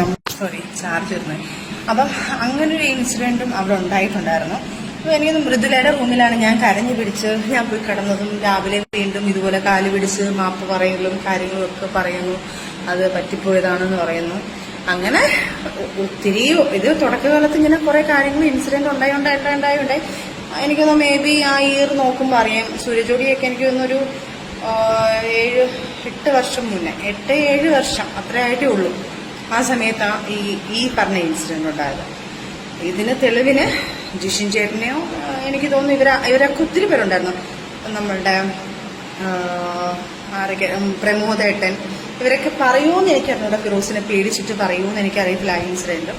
ചാർജ് ഇരുന്നത്. അപ്പം അങ്ങനൊരു ഇൻസിഡന്റും അവിടെ ഉണ്ടായിട്ടുണ്ടായിരുന്നു. അപ്പോൾ എനിക്ക് മൃദുലയുടെ റൂമിലാണ് ഞാൻ കരഞ്ഞു പിടിച്ച് ഞാൻ പോയി കിടന്നതും. രാവിലെ വീണ്ടും ഇതുപോലെ കാല് പിടിച്ച് മാപ്പ് പറയലും കാര്യങ്ങളും ഒക്കെ പറയുന്നു. അത് പറ്റിപ്പോയതാണെന്ന് പറയുന്നു. അങ്ങനെ ഒത്തിരി ഇത് തുടക്കകാലത്ത് ഇങ്ങനെ കുറെ കാര്യങ്ങൾ ഇൻസിഡന്റ് ഉണ്ടായി. എനിക്കൊന്ന് മേ ബി ആ ഇയർ നോക്കുമ്പോൾ അറിയാം. സൂര്യജോഡിയൊക്കെ എനിക്ക് തോന്നുന്നൊരു 7-8 വർഷം മുന്നേ, 8-7 വർഷം അത്രേ ആയിട്ടേ ഉള്ളൂ. ആ സമയത്താണ് ഈ പറഞ്ഞ ഇൻസിഡന്റ് ഉണ്ടായത്. ഇതിന് തെളിവിന് ജിഷിൻ ചേട്ടനെയോ എനിക്ക് തോന്നുന്നു ഇവരൊക്കെ ഒത്തിരി പേരുണ്ടായിരുന്നു. നമ്മളുടെ ആരൊക്കെ, പ്രമോദേട്ടൻ, ഇവരൊക്കെ പറയുമെന്ന് എനിക്കറിഞ്ഞൂടാ. ഫിറോസിനെ പേടിച്ചിട്ട് പറയുമെന്ന് എനിക്കറിയത്തില്ല ആ ഇൻസിഡന്റ്.